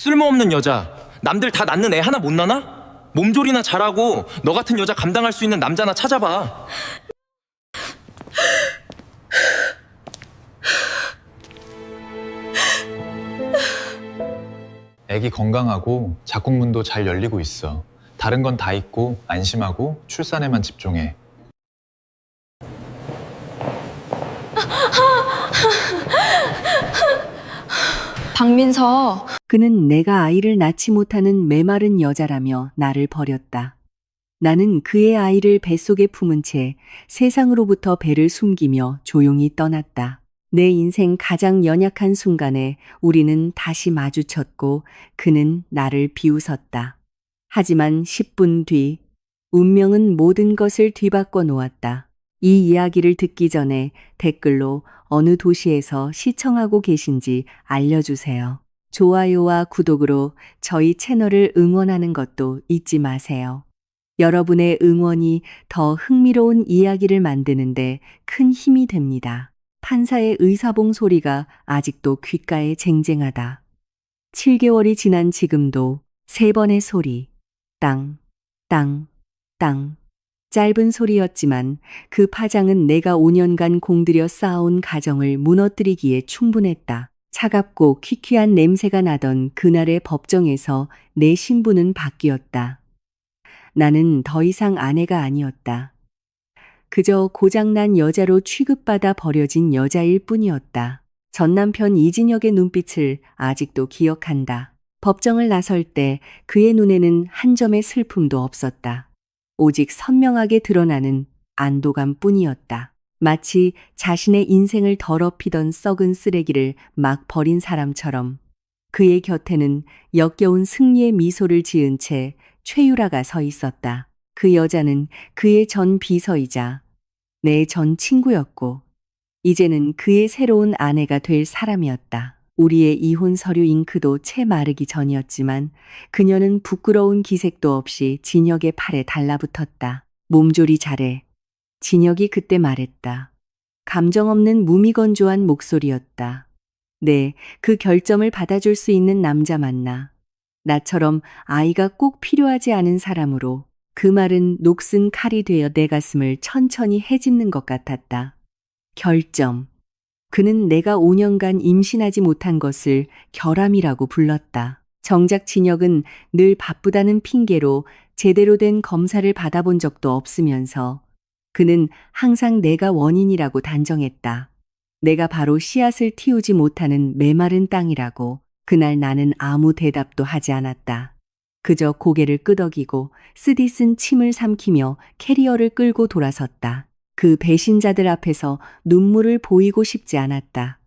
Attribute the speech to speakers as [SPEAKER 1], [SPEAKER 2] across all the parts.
[SPEAKER 1] 쓸모없는 여자. 남들 다 낳는 애 하나 못 낳아? 몸조리나 잘하고 너 같은 여자 감당할 수 있는 남자나 찾아봐.
[SPEAKER 2] 애기 건강하고 자궁문도 잘 열리고 있어. 다른 건 다 있고 안심하고 출산에만 집중해.
[SPEAKER 3] 박민서,
[SPEAKER 4] 그는 내가 아이를 낳지 못하는 메마른 여자라며 나를 버렸다. 나는 그의 아이를 뱃속에 품은 채 세상으로부터 배를 숨기며 조용히 떠났다. 내 인생 가장 연약한 순간에 우리는 다시 마주쳤고 그는 나를 비웃었다. 하지만 10분 뒤 운명은 모든 것을 뒤바꿔 놓았다. 이 이야기를 듣기 전에 댓글로 어느 도시에서 시청하고 계신지 알려주세요. 좋아요와 구독으로 저희 채널을 응원하는 것도 잊지 마세요. 여러분의 응원이 더 흥미로운 이야기를 만드는데 큰 힘이 됩니다. 판사의 의사봉 소리가 아직도 귓가에 쟁쟁하다. 7개월이 지난 지금도 3번의 소리. 땅, 땅, 땅. 짧은 소리였지만 그 파장은 내가 5년간 공들여 쌓아온 가정을 무너뜨리기에 충분했다. 차갑고 퀴퀴한 냄새가 나던 그날의 법정에서 내 신분은 바뀌었다. 나는 더 이상 아내가 아니었다. 그저 고장난 여자로 취급받아 버려진 여자일 뿐이었다. 전 남편 이진혁의 눈빛을 아직도 기억한다. 법정을 나설 때 그의 눈에는 한 점의 슬픔도 없었다. 오직 선명하게 드러나는 안도감 뿐이었다. 마치 자신의 인생을 더럽히던 썩은 쓰레기를 막 버린 사람처럼 그의 곁에는 역겨운 승리의 미소를 지은 채 최유라가 서 있었다. 그 여자는 그의 전 비서이자 내 전 친구였고 이제는 그의 새로운 아내가 될 사람이었다. 우리의 이혼 서류 잉크도 채 마르기 전이었지만 그녀는 부끄러운 기색도 없이 진혁의 팔에 달라붙었다. 몸조리 잘해. 진혁이 그때 말했다. 감정 없는 무미건조한 목소리였다. 네, 그 결점을 받아줄 수 있는 남자 맞나. 나처럼 아이가 꼭 필요하지 않은 사람으로. 그 말은 녹슨 칼이 되어 내 가슴을 천천히 헤집는 것 같았다. 결점. 그는 내가 5년간 임신하지 못한 것을 결함이라고 불렀다. 정작 진혁은 늘 바쁘다는 핑계로 제대로 된 검사를 받아본 적도 없으면서 그는 항상 내가 원인이라고 단정했다. 내가 바로 씨앗을 틔우지 못하는 메마른 땅이라고. 그날 나는 아무 대답도 하지 않았다. 그저 고개를 끄덕이고 쓰디쓴 침을 삼키며 캐리어를 끌고 돌아섰다. 그 배신자들 앞에서 눈물을 보이고 싶지 않았다.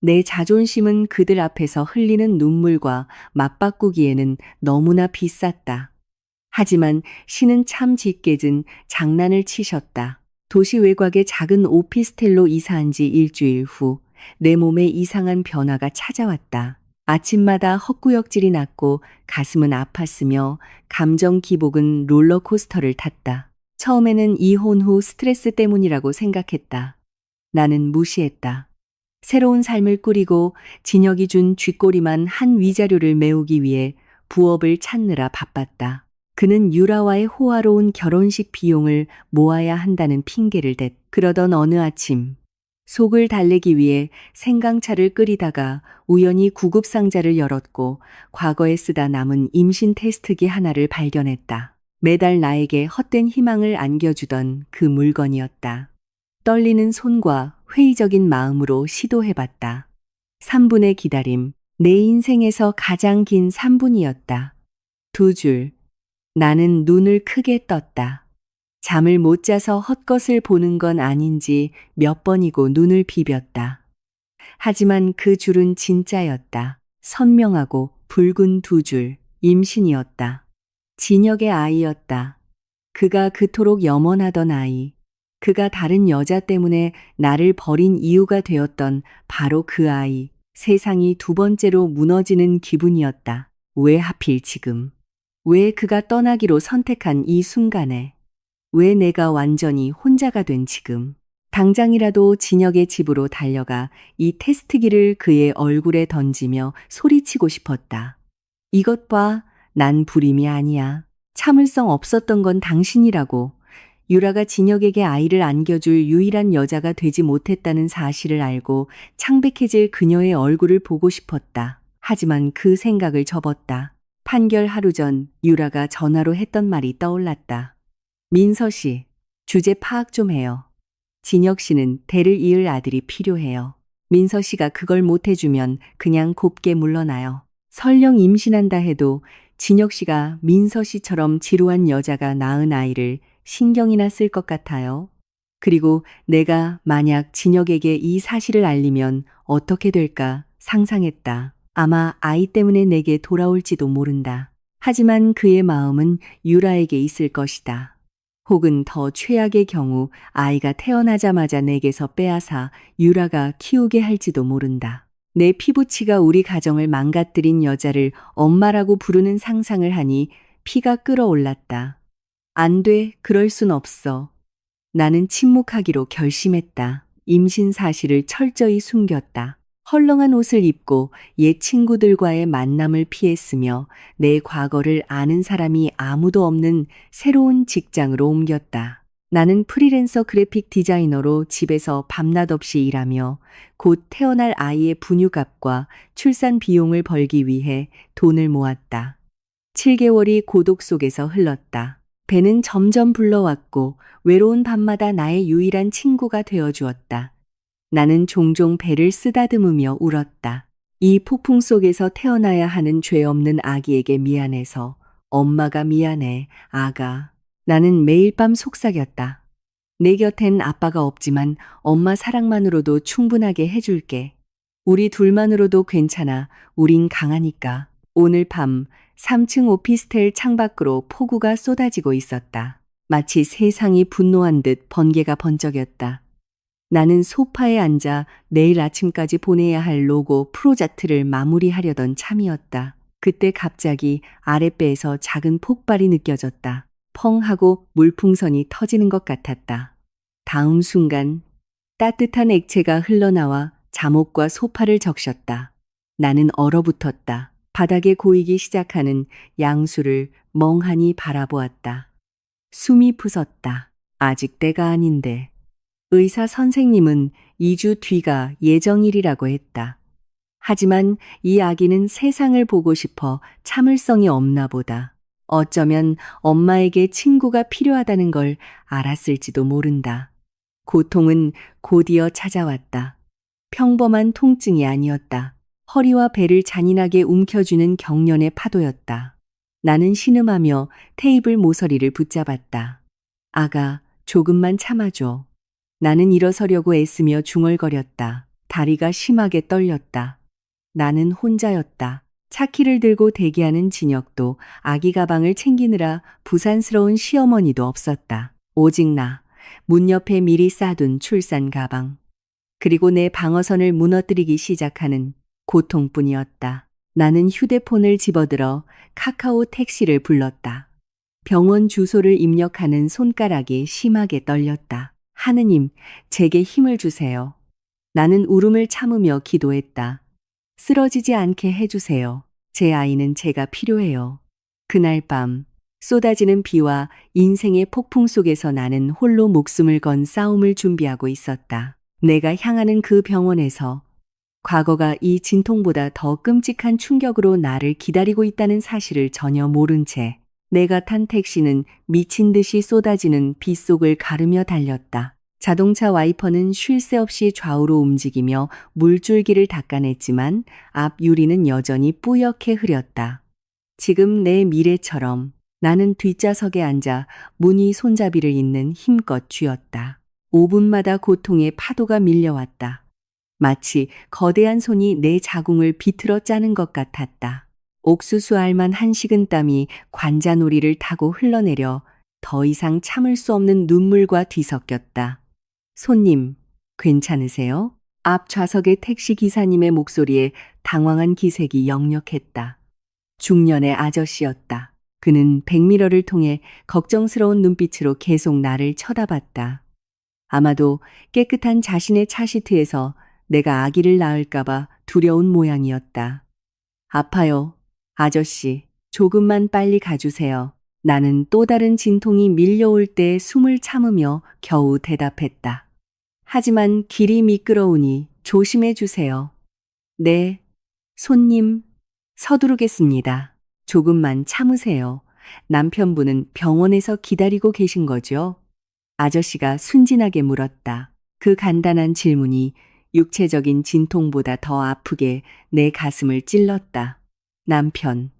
[SPEAKER 4] 내 자존심은 그들 앞에서 흘리는 눈물과 맞바꾸기에는 너무나 비쌌다. 하지만 신은 참 짙게진 장난을 치셨다. 도시 외곽의 작은 오피스텔로 이사한 지 일주일 후 내 몸에 이상한 변화가 찾아왔다. 아침마다 헛구역질이 났고 가슴은 아팠으며 감정 기복은 롤러코스터를 탔다. 처음에는 이혼 후 스트레스 때문이라고 생각했다. 나는 무시했다. 새로운 삶을 꾸리고 진혁이 준 쥐꼬리만 한 위자료를 메우기 위해 부업을 찾느라 바빴다. 그는 유라와의 호화로운 결혼식 비용을 모아야 한다는 핑계를 댔. 그러던 어느 아침 속을 달래기 위해 생강차를 끓이다가 우연히 구급상자를 열었고 과거에 쓰다 남은 임신 테스트기 하나를 발견했다. 매달 나에게 헛된 희망을 안겨주던 그 물건이었다. 떨리는 손과 회의적인 마음으로 시도해봤다. 3분의 기다림, 내 인생에서 가장 긴 3분이었다. 2줄. 나는 눈을 크게 떴다. 잠을 못 자서 헛것을 보는 건 아닌지 몇 번이고 눈을 비볐다. 하지만 그 줄은 진짜였다. 선명하고 붉은 2줄, 임신이었다. 진혁의 아이였다. 그가 그토록 염원하던 아이. 그가 다른 여자 때문에 나를 버린 이유가 되었던 바로 그 아이. 세상이 두 번째로 무너지는 기분이었다. 왜 하필 지금? 왜 그가 떠나기로 선택한 이 순간에? 왜 내가 완전히 혼자가 된 지금? 당장이라도 진혁의 집으로 달려가 이 테스트기를 그의 얼굴에 던지며 소리치고 싶었다. 이것 봐. 난 불임이 아니야. 참을성 없었던 건 당신이라고. 유라가 진혁에게 아이를 안겨줄 유일한 여자가 되지 못했다는 사실을 알고 창백해질 그녀의 얼굴을 보고 싶었다. 하지만 그 생각을 접었다. 판결 하루 전 유라가 전화로 했던 말이 떠올랐다. 민서 씨, 주제 파악 좀 해요. 진혁 씨는 대를 이을 아들이 필요해요. 민서 씨가 그걸 못 해주면 그냥 곱게 물러나요. 설령 임신한다 해도 진혁 씨가 민서 씨처럼 지루한 여자가 낳은 아이를 신경이나 쓸 것 같아요. 그리고 내가 만약 진혁에게 이 사실을 알리면 어떻게 될까 상상했다. 아마 아이 때문에 내게 돌아올지도 모른다. 하지만 그의 마음은 유라에게 있을 것이다. 혹은 더 최악의 경우 아이가 태어나자마자 내게서 빼앗아 유라가 키우게 할지도 모른다. 내 피부치가 우리 가정을 망가뜨린 여자를 엄마라고 부르는 상상을 하니 피가 끓어올랐다. 안 돼, 그럴 순 없어. 나는 침묵하기로 결심했다. 임신 사실을 철저히 숨겼다. 헐렁한 옷을 입고 옛 친구들과의 만남을 피했으며 내 과거를 아는 사람이 아무도 없는 새로운 직장으로 옮겼다. 나는 프리랜서 그래픽 디자이너로 집에서 밤낮 없이 일하며 곧 태어날 아이의 분유값과 출산 비용을 벌기 위해 돈을 모았다. 7개월이 고독 속에서 흘렀다. 배는 점점 불러왔고 외로운 밤마다 나의 유일한 친구가 되어주었다. 나는 종종 배를 쓰다듬으며 울었다. 이 폭풍 속에서 태어나야 하는 죄 없는 아기에게 미안해서 엄마가 미안해, 아가. 나는 매일 밤 속삭였다. 내 곁엔 아빠가 없지만 엄마 사랑만으로도 충분하게 해줄게. 우리 둘만으로도 괜찮아. 우린 강하니까. 오늘 밤 3층 오피스텔 창밖으로 폭우가 쏟아지고 있었다. 마치 세상이 분노한 듯 번개가 번쩍였다. 나는 소파에 앉아 내일 아침까지 보내야 할 로고 프로젝트를 마무리하려던 참이었다. 그때 갑자기 아랫배에서 작은 폭발이 느껴졌다. 펑 하고 물풍선이 터지는 것 같았다. 다음 순간 따뜻한 액체가 흘러나와 잠옷과 소파를 적셨다. 나는 얼어붙었다. 바닥에 고이기 시작하는 양수를 멍하니 바라보았다. 숨이 부섰다. 아직 때가 아닌데. 의사 선생님은 2주 뒤가 예정일이라고 했다. 하지만 이 아기는 세상을 보고 싶어 참을성이 없나 보다. 어쩌면 엄마에게 친구가 필요하다는 걸 알았을지도 모른다. 고통은 곧이어 찾아왔다. 평범한 통증이 아니었다. 허리와 배를 잔인하게 움켜쥐는 경련의 파도였다. 나는 신음하며 테이블 모서리를 붙잡았다. 아가, 조금만 참아줘. 나는 일어서려고 애쓰며 중얼거렸다. 다리가 심하게 떨렸다. 나는 혼자였다. 차키를 들고 대기하는 진혁도 아기 가방을 챙기느라 부산스러운 시어머니도 없었다. 오직 나, 문 옆에 미리 싸둔 출산 가방. 그리고 내 방어선을 무너뜨리기 시작하는 고통뿐이었다. 나는 휴대폰을 집어들어 카카오 택시를 불렀다. 병원 주소를 입력하는 손가락이 심하게 떨렸다. 하느님, 제게 힘을 주세요. 나는 울음을 참으며 기도했다. 쓰러지지 않게 해주세요. 제 아이는 제가 필요해요. 그날 밤, 쏟아지는 비와 인생의 폭풍 속에서 나는 홀로 목숨을 건 싸움을 준비하고 있었다. 내가 향하는 그 병원에서 과거가 이 진통보다 더 끔찍한 충격으로 나를 기다리고 있다는 사실을 전혀 모른 채 내가 탄 택시는 미친 듯이 쏟아지는 빗속을 가르며 달렸다. 자동차 와이퍼는 쉴 새 없이 좌우로 움직이며 물줄기를 닦아냈지만 앞 유리는 여전히 뿌옇게 흐렸다. 지금 내 미래처럼 나는 뒷좌석에 앉아 무늬 손잡이를 잇는 힘껏 쥐었다. 5분마다 고통의 파도가 밀려왔다. 마치 거대한 손이 내 자궁을 비틀어 짜는 것 같았다. 옥수수 알만 한 식은땀이 관자놀이를 타고 흘러내려 더 이상 참을 수 없는 눈물과 뒤섞였다. 손님, 괜찮으세요? 앞 좌석의 택시 기사님의 목소리에 당황한 기색이 역력했다. 중년의 아저씨였다. 그는 백미러를 통해 걱정스러운 눈빛으로 계속 나를 쳐다봤다. 아마도 깨끗한 자신의 차 시트에서 내가 아기를 낳을까봐 두려운 모양이었다. 아파요. 아저씨, 조금만 빨리 가주세요. 나는 또 다른 진통이 밀려올 때 숨을 참으며 겨우 대답했다. 하지만 길이 미끄러우니 조심해 주세요. 네, 손님, 서두르겠습니다. 조금만 참으세요. 남편분은 병원에서 기다리고 계신 거죠? 아저씨가 순진하게 물었다. 그 간단한 질문이 육체적인 진통보다 더 아프게 내 가슴을 찔렀다. 남편.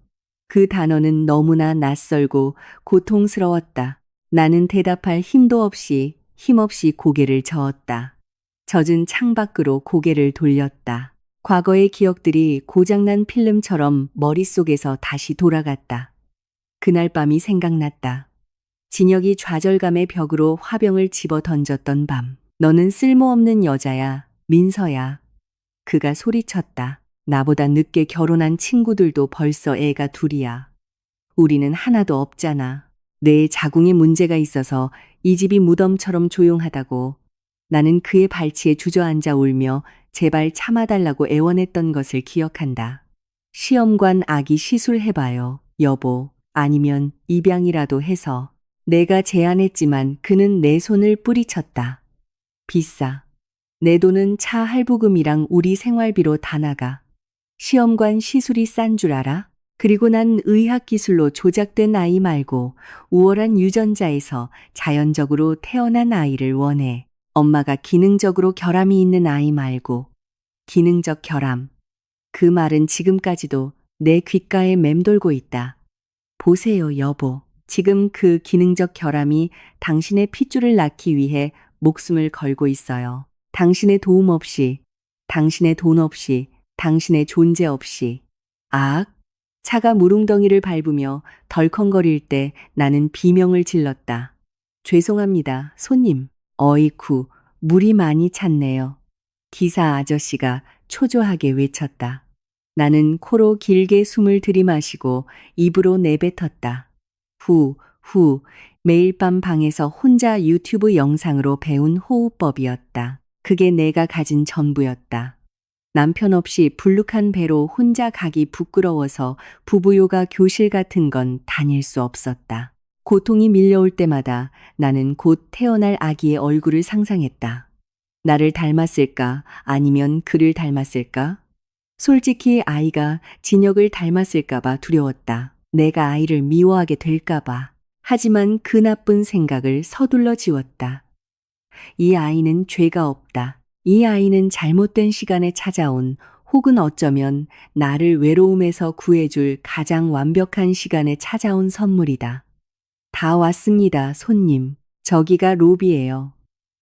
[SPEAKER 4] 그 단어는 너무나 낯설고 고통스러웠다. 나는 대답할 힘없이 고개를 저었다. 젖은 창밖으로 고개를 돌렸다. 과거의 기억들이 고장난 필름처럼 머릿속에서 다시 돌아갔다. 그날 밤이 생각났다. 진혁이 좌절감의 벽으로 화병을 집어 던졌던 밤. 너는 쓸모없는 여자야, 민서야. 그가 소리쳤다. 나보다 늦게 결혼한 친구들도 벌써 애가 둘이야. 우리는 하나도 없잖아. 내 자궁에 문제가 있어서 이 집이 무덤처럼 조용하다고. 나는 그의 발치에 주저앉아 울며 제발 참아달라고 애원했던 것을 기억한다. 시험관 아기 시술해봐요, 여보. 아니면 입양이라도 해서. 내가 제안했지만 그는 내 손을 뿌리쳤다. 비싸. 내 돈은 차 할부금이랑 우리 생활비로 다 나가. 시험관 시술이 싼 줄 알아? 그리고 난 의학기술로 조작된 아이 말고 우월한 유전자에서 자연적으로 태어난 아이를 원해. 엄마가 기능적으로 결함이 있는 아이 말고. 기능적 결함. 그 말은 지금까지도 내 귓가에 맴돌고 있다. 보세요, 여보. 지금 그 기능적 결함이 당신의 핏줄을 낳기 위해 목숨을 걸고 있어요. 당신의 도움 없이, 당신의 돈 없이, 당신의 존재 없이. 악! 차가 무릉덩이를 밟으며 덜컹거릴 때 나는 비명을 질렀다. 죄송합니다, 손님. 어이쿠, 물이 많이 찼네요. 기사 아저씨가 초조하게 외쳤다. 나는 코로 길게 숨을 들이마시고 입으로 내뱉었다. 후, 매일 밤 방에서 혼자 유튜브 영상으로 배운 호흡법이었다. 그게 내가 가진 전부였다. 남편 없이 불룩한 배로 혼자 가기 부끄러워서 부부요가 교실 같은 건 다닐 수 없었다. 고통이 밀려올 때마다 나는 곧 태어날 아기의 얼굴을 상상했다. 나를 닮았을까? 아니면 그를 닮았을까? 솔직히 아이가 진혁을 닮았을까봐 두려웠다. 내가 아이를 미워하게 될까봐. 하지만 그 나쁜 생각을 서둘러 지웠다. 이 아이는 죄가 없다. 이 아이는 잘못된 시간에 찾아온 혹은 어쩌면 나를 외로움에서 구해줄 가장 완벽한 시간에 찾아온 선물이다. 다 왔습니다, 손님. 저기가 로비예요.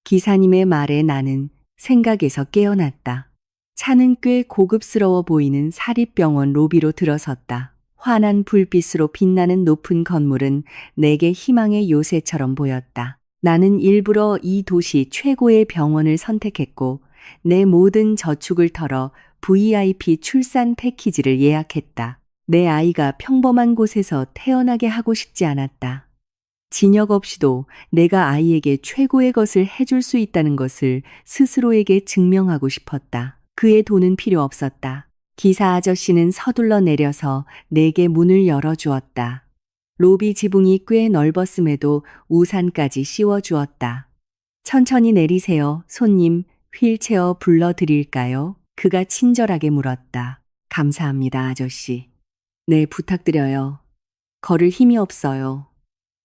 [SPEAKER 4] 기사님의 말에 나는 생각에서 깨어났다. 차는 꽤 고급스러워 보이는 사립병원 로비로 들어섰다. 환한 불빛으로 빛나는 높은 건물은 내게 희망의 요새처럼 보였다. 나는 일부러 이 도시 최고의 병원을 선택했고 내 모든 저축을 털어 VIP 출산 패키지를 예약했다. 내 아이가 평범한 곳에서 태어나게 하고 싶지 않았다. 진혁 없이도 내가 아이에게 최고의 것을 해줄 수 있다는 것을 스스로에게 증명하고 싶었다. 그의 돈은 필요 없었다. 기사 아저씨는 서둘러 내려서 내게 문을 열어주었다. 로비 지붕이 꽤 넓었음에도 우산까지 씌워주었다. 천천히 내리세요, 손님. 휠체어 불러드릴까요? 그가 친절하게 물었다. 감사합니다, 아저씨. 네, 부탁드려요. 걸을 힘이 없어요.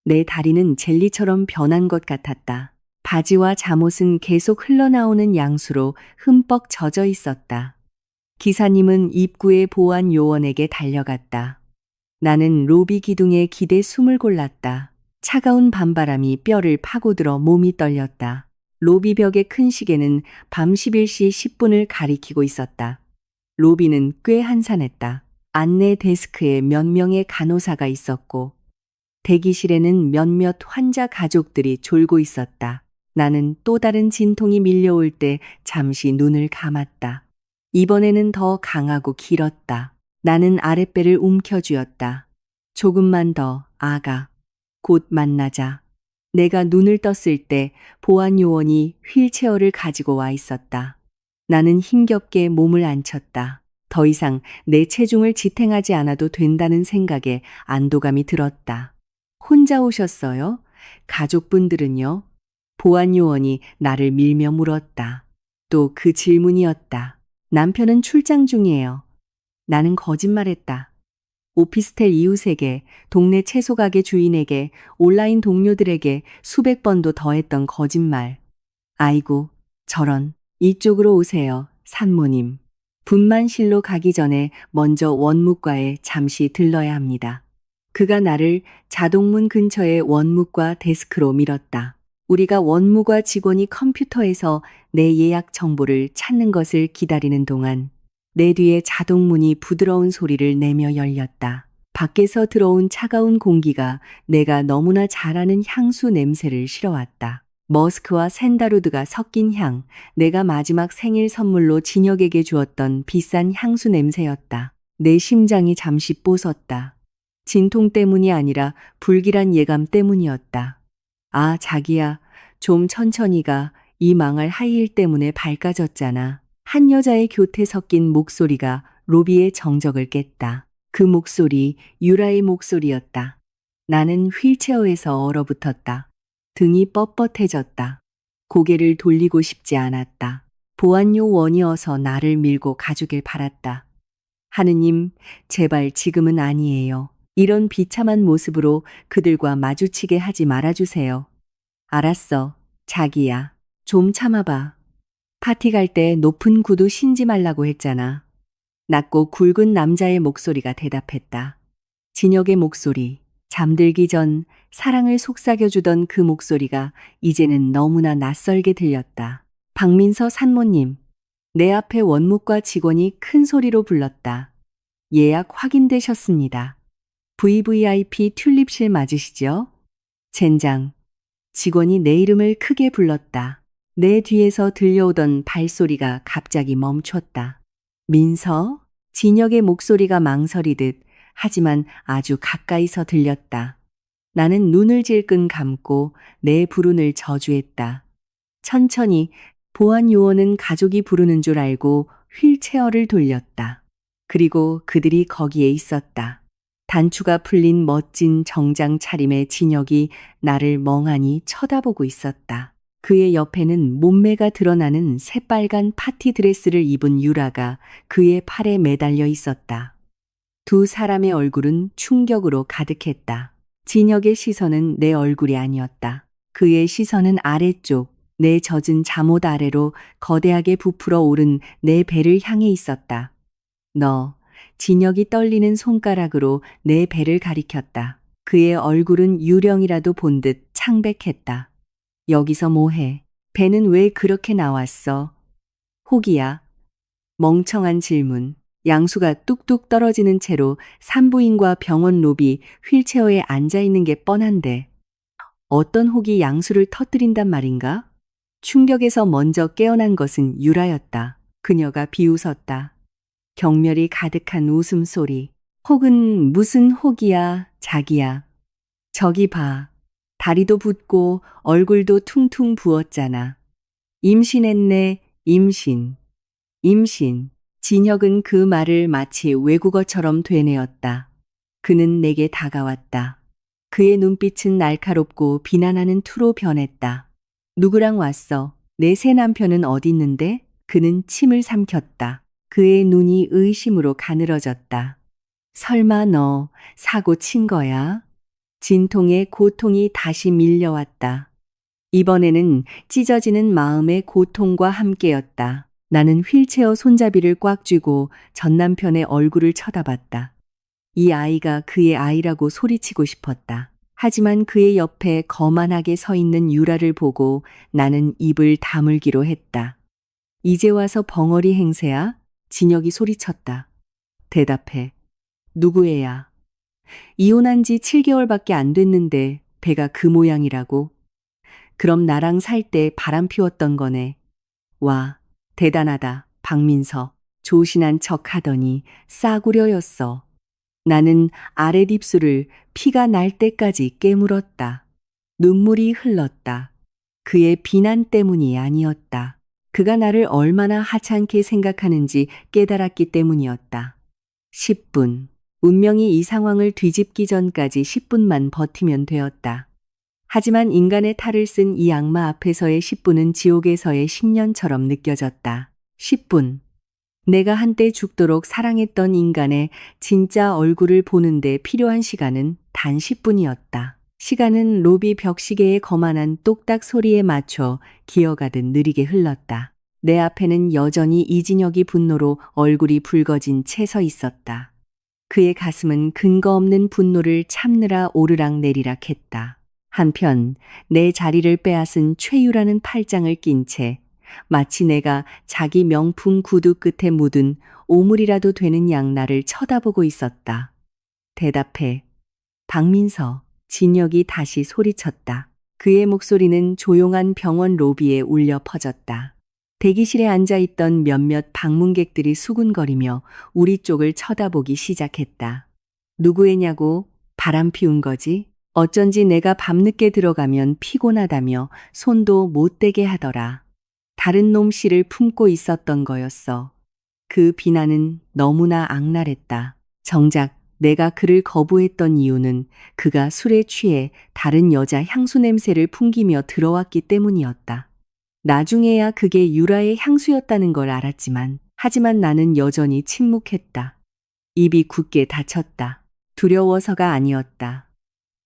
[SPEAKER 4] 내 다리는 젤리처럼 변한 것 같았다. 바지와 잠옷은 계속 흘러나오는 양수로 흠뻑 젖어 있었다. 기사님은 입구의 보안 요원에게 달려갔다. 나는 로비 기둥에 기대 숨을 골랐다. 차가운 밤바람이 뼈를 파고들어 몸이 떨렸다. 로비 벽의 큰 시계는 밤 11시 10분을 가리키고 있었다. 로비는 꽤 한산했다. 안내 데스크에 몇 명의 간호사가 있었고 대기실에는 몇몇 환자 가족들이 졸고 있었다. 나는 또 다른 진통이 밀려올 때 잠시 눈을 감았다. 이번에는 더 강하고 길었다. 나는 아랫배를 움켜쥐었다. 조금만 더, 아가. 곧 만나자. 내가 눈을 떴을 때 보안 요원이 휠체어를 가지고 와 있었다. 나는 힘겹게 몸을 앉혔다. 더 이상 내 체중을 지탱하지 않아도 된다는 생각에 안도감이 들었다. 혼자 오셨어요? 가족분들은요? 보안요원이 나를 밀며 물었다. 또 그 질문이었다. 남편은 출장 중이에요. 나는 거짓말했다. 오피스텔 이웃에게, 동네 채소가게 주인에게, 온라인 동료들에게 수백 번도 더 했던 거짓말. 아이고, 저런. 이쪽으로 오세요, 산모님. 분만실로 가기 전에 먼저 원무과에 잠시 들러야 합니다. 그가 나를 자동문 근처의 원무과 데스크로 밀었다. 우리가 원무과 직원이 컴퓨터에서 내 예약 정보를 찾는 것을 기다리는 동안 내 뒤에 자동문이 부드러운 소리를 내며 열렸다. 밖에서 들어온 차가운 공기가 내가 너무나 잘 아는 향수 냄새를 실어왔다. 머스크와 샌다루드가 섞인 향, 내가 마지막 생일 선물로 진혁에게 주었던 비싼 향수 냄새였다. 내 심장이 잠시 뽀섰다. 진통 때문이 아니라 불길한 예감 때문이었다. 아, 자기야, 좀 천천히 가. 이 망할 하이힐 때문에 밝아졌잖아. 한 여자의 교태 섞인 목소리가 로비의 정적을 깼다. 그 목소리, 유라의 목소리였다. 나는 휠체어에서 얼어붙었다. 등이 뻣뻣해졌다. 고개를 돌리고 싶지 않았다. 보안요원이어서 나를 밀고 가주길 바랐다. 하느님, 제발 지금은 아니에요. 이런 비참한 모습으로 그들과 마주치게 하지 말아주세요. 알았어, 자기야. 좀 참아봐. 파티 갈 때 높은 구두 신지 말라고 했잖아. 낮고 굵은 남자의 목소리가 대답했다. 진혁의 목소리, 잠들기 전 사랑을 속삭여주던 그 목소리가 이제는 너무나 낯설게 들렸다. 박민서 산모님, 내 앞에 원무과 직원이 큰 소리로 불렀다. 예약 확인되셨습니다. VVIP 튤립실 맞으시죠? 젠장. 직원이 내 이름을 크게 불렀다. 내 뒤에서 들려오던 발소리가 갑자기 멈췄다. 민서? 진혁의 목소리가 망설이듯 하지만 아주 가까이서 들렸다. 나는 눈을 질끈 감고 내 불운을 저주했다. 천천히 보안요원은 가족이 부르는 줄 알고 휠체어를 돌렸다. 그리고 그들이 거기에 있었다. 단추가 풀린 멋진 정장 차림의 진혁이 나를 멍하니 쳐다보고 있었다. 그의 옆에는 몸매가 드러나는 새빨간 파티 드레스를 입은 유라가 그의 팔에 매달려 있었다. 두 사람의 얼굴은 충격으로 가득했다. 진혁의 시선은 내 얼굴이 아니었다. 그의 시선은 아래쪽, 내 젖은 잠옷 아래로 거대하게 부풀어 오른 내 배를 향해 있었다. 너, 진혁이 떨리는 손가락으로 내 배를 가리켰다. 그의 얼굴은 유령이라도 본 듯 창백했다. 여기서 뭐해? 배는 왜 그렇게 나왔어? 혹이야. 멍청한 질문. 양수가 뚝뚝 떨어지는 채로 산부인과 병원 로비 휠체어에 앉아있는 게 뻔한데 어떤 혹이 양수를 터뜨린단 말인가? 충격에서 먼저 깨어난 것은 유라였다. 그녀가 비웃었다. 경멸이 가득한 웃음소리. 혹은 무슨 혹이야, 자기야. 저기 봐. 다리도 붓고 얼굴도 퉁퉁 부었잖아. 임신했네, 임신. 임신. 진혁은 그 말을 마치 외국어처럼 되뇌었다. 그는 내게 다가왔다. 그의 눈빛은 날카롭고 비난하는 투로 변했다. 누구랑 왔어? 내 새 남편은 어디 있는데? 그는 침을 삼켰다. 그의 눈이 의심으로 가늘어졌다. 설마 너 사고 친 거야? 진통의 고통이 다시 밀려왔다. 이번에는 찢어지는 마음의 고통과 함께였다. 나는 휠체어 손잡이를 꽉 쥐고 전 남편의 얼굴을 쳐다봤다. 이 아이가 그의 아이라고 소리치고 싶었다. 하지만 그의 옆에 거만하게 서 있는 유라를 보고 나는 입을 다물기로 했다. 이제 와서 벙어리 행세야? 진혁이 소리쳤다. 대답해. 누구애야? 이혼한 지 7개월밖에 안 됐는데 배가 그 모양이라고? 그럼 나랑 살 때 바람 피웠던 거네. 와, 대단하다, 박민서. 조신한 척 하더니 싸구려였어. 나는 아랫입술을 피가 날 때까지 깨물었다. 눈물이 흘렀다. 그의 비난 때문이 아니었다. 그가 나를 얼마나 하찮게 생각하는지 깨달았기 때문이었다. 10분. 운명이 이 상황을 뒤집기 전까지 10분만 버티면 되었다. 하지만 인간의 탈을 쓴 이 악마 앞에서의 10분은 지옥에서의 10년처럼 느껴졌다. 10분. 내가 한때 죽도록 사랑했던 인간의 진짜 얼굴을 보는데 필요한 시간은 단 10분이었다. 시간은 로비 벽시계의 거만한 똑딱 소리에 맞춰 기어가듯 느리게 흘렀다. 내 앞에는 여전히 이진혁이 분노로 얼굴이 붉어진 채 서 있었다. 그의 가슴은 근거 없는 분노를 참느라 오르락 내리락 했다. 한편 내 자리를 빼앗은 최유라는 팔짱을 낀 채 마치 내가 자기 명품 구두 끝에 묻은 오물이라도 되는 양 나를 쳐다보고 있었다. 대답해. 박민서. 진혁이 다시 소리쳤다. 그의 목소리는 조용한 병원 로비에 울려 퍼졌다. 대기실에 앉아있던 몇몇 방문객들이 수군거리며 우리 쪽을 쳐다보기 시작했다. 누구애냐고? 바람 피운 거지? 어쩐지 내가 밤늦게 들어가면 피곤하다며 손도 못 대게 하더라. 다른 놈 씨를 품고 있었던 거였어. 그 비난은 너무나 악랄했다. 정작 내가 그를 거부했던 이유는 그가 술에 취해 다른 여자 향수 냄새를 풍기며 들어왔기 때문이었다. 나중에야 그게 유라의 향수였다는 걸 알았지만, 하지만 나는 여전히 침묵했다. 입이 굳게 닫혔다. 두려워서가 아니었다.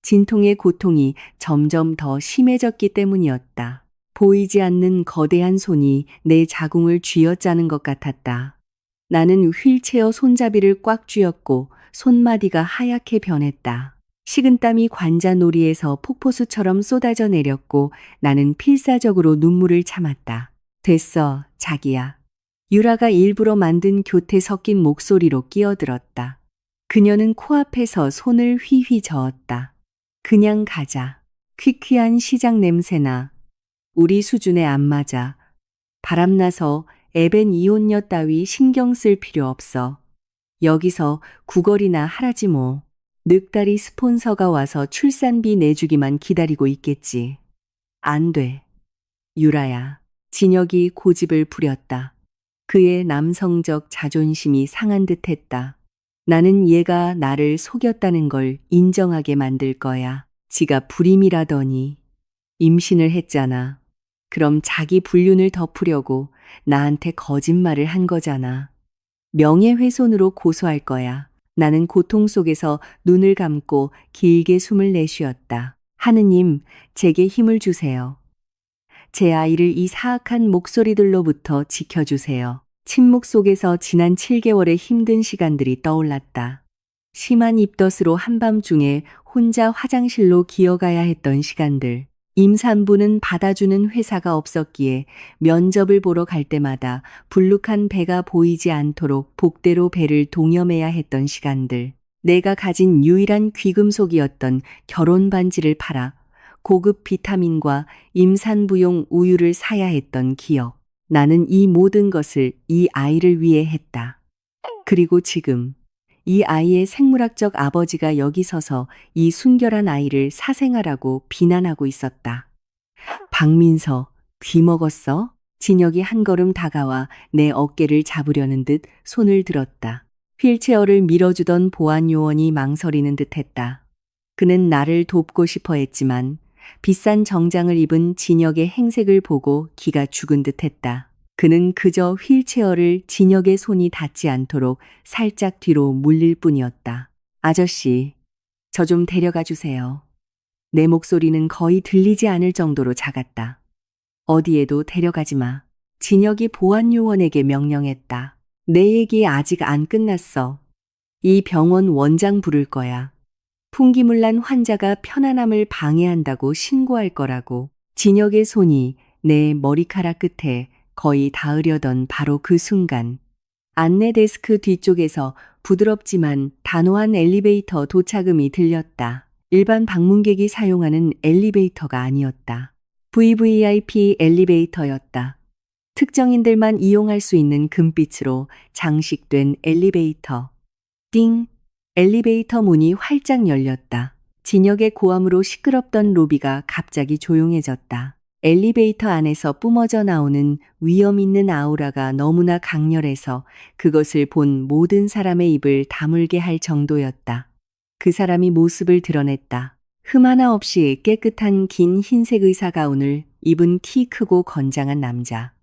[SPEAKER 4] 진통의 고통이 점점 더 심해졌기 때문이었다. 보이지 않는 거대한 손이 내 자궁을 쥐어짜는 것 같았다. 나는 휠체어 손잡이를 꽉 쥐었고 손마디가 하얗게 변했다. 식은땀이 관자놀이에서 폭포수처럼 쏟아져 내렸고 나는 필사적으로 눈물을 참았다. 됐어, 자기야. 유라가 일부러 만든 교태 섞인 목소리로 끼어들었다. 그녀는 코앞에서 손을 휘휘 저었다. 그냥 가자. 퀴퀴한 시장 냄새나. 우리 수준에 안 맞아. 바람나서 에벤 이혼녀 따위 신경 쓸 필요 없어. 여기서 구걸이나 하라지 뭐. 늑다리 스폰서가 와서 출산비 내주기만 기다리고 있겠지. 안 돼. 유라야. 진혁이 고집을 부렸다. 그의 남성적 자존심이 상한 듯했다. 나는 얘가 나를 속였다는 걸 인정하게 만들 거야. 지가 불임이라더니 임신을 했잖아. 그럼 자기 불륜을 덮으려고 나한테 거짓말을 한 거잖아. 명예훼손으로 고소할 거야. 나는 고통 속에서 눈을 감고 길게 숨을 내쉬었다. 하느님, 제게 힘을 주세요. 제 아이를 이 사악한 목소리들로부터 지켜주세요. 침묵 속에서 지난 7개월의 힘든 시간들이 떠올랐다. 심한 입덧으로 한밤중에 혼자 화장실로 기어가야 했던 시간들. 임산부는 받아주는 회사가 없었기에 면접을 보러 갈 때마다 불룩한 배가 보이지 않도록 복대로 배를 동여매야 했던 시간들. 내가 가진 유일한 귀금속이었던 결혼 반지를 팔아 고급 비타민과 임산부용 우유를 사야 했던 기억. 나는 이 모든 것을 이 아이를 위해 했다. 그리고 지금 이 아이의 생물학적 아버지가 여기 서서 이 순결한 아이를 사생아라고 비난하고 있었다. 박민서, 귀 먹었어? 진혁이 한 걸음 다가와 내 어깨를 잡으려는 듯 손을 들었다. 휠체어를 밀어주던 보안 요원이 망설이는 듯했다. 그는 나를 돕고 싶어 했지만 비싼 정장을 입은 진혁의 행색을 보고 기가 죽은 듯했다. 그는 그저 휠체어를 진혁의 손이 닿지 않도록 살짝 뒤로 물릴 뿐이었다. 아저씨, 저 좀 데려가 주세요. 내 목소리는 거의 들리지 않을 정도로 작았다. 어디에도 데려가지 마. 진혁이 보안 요원에게 명령했다. 내 얘기 아직 안 끝났어. 이 병원 원장 부를 거야. 풍기물난 환자가 편안함을 방해한다고 신고할 거라고. 진혁의 손이 내 머리카락 끝에 거의 닿으려던 바로 그 순간 안내 데스크 뒤쪽에서 부드럽지만 단호한 엘리베이터 도착음이 들렸다. 일반 방문객이 사용하는 엘리베이터가 아니었다. VVIP 엘리베이터였다. 특정인들만 이용할 수 있는 금빛으로 장식된 엘리베이터. 띵! 엘리베이터 문이 활짝 열렸다. 진혁의 고함으로 시끄럽던 로비가 갑자기 조용해졌다. 엘리베이터 안에서 뿜어져 나오는 위험 있는 아우라가 너무나 강렬해서 그것을 본 모든 사람의 입을 다물게 할 정도였다. 그 사람이 모습을 드러냈다. 흠 하나 없이 깨끗한 긴 흰색 의사 가운을 입은 키 크고 건장한 남자.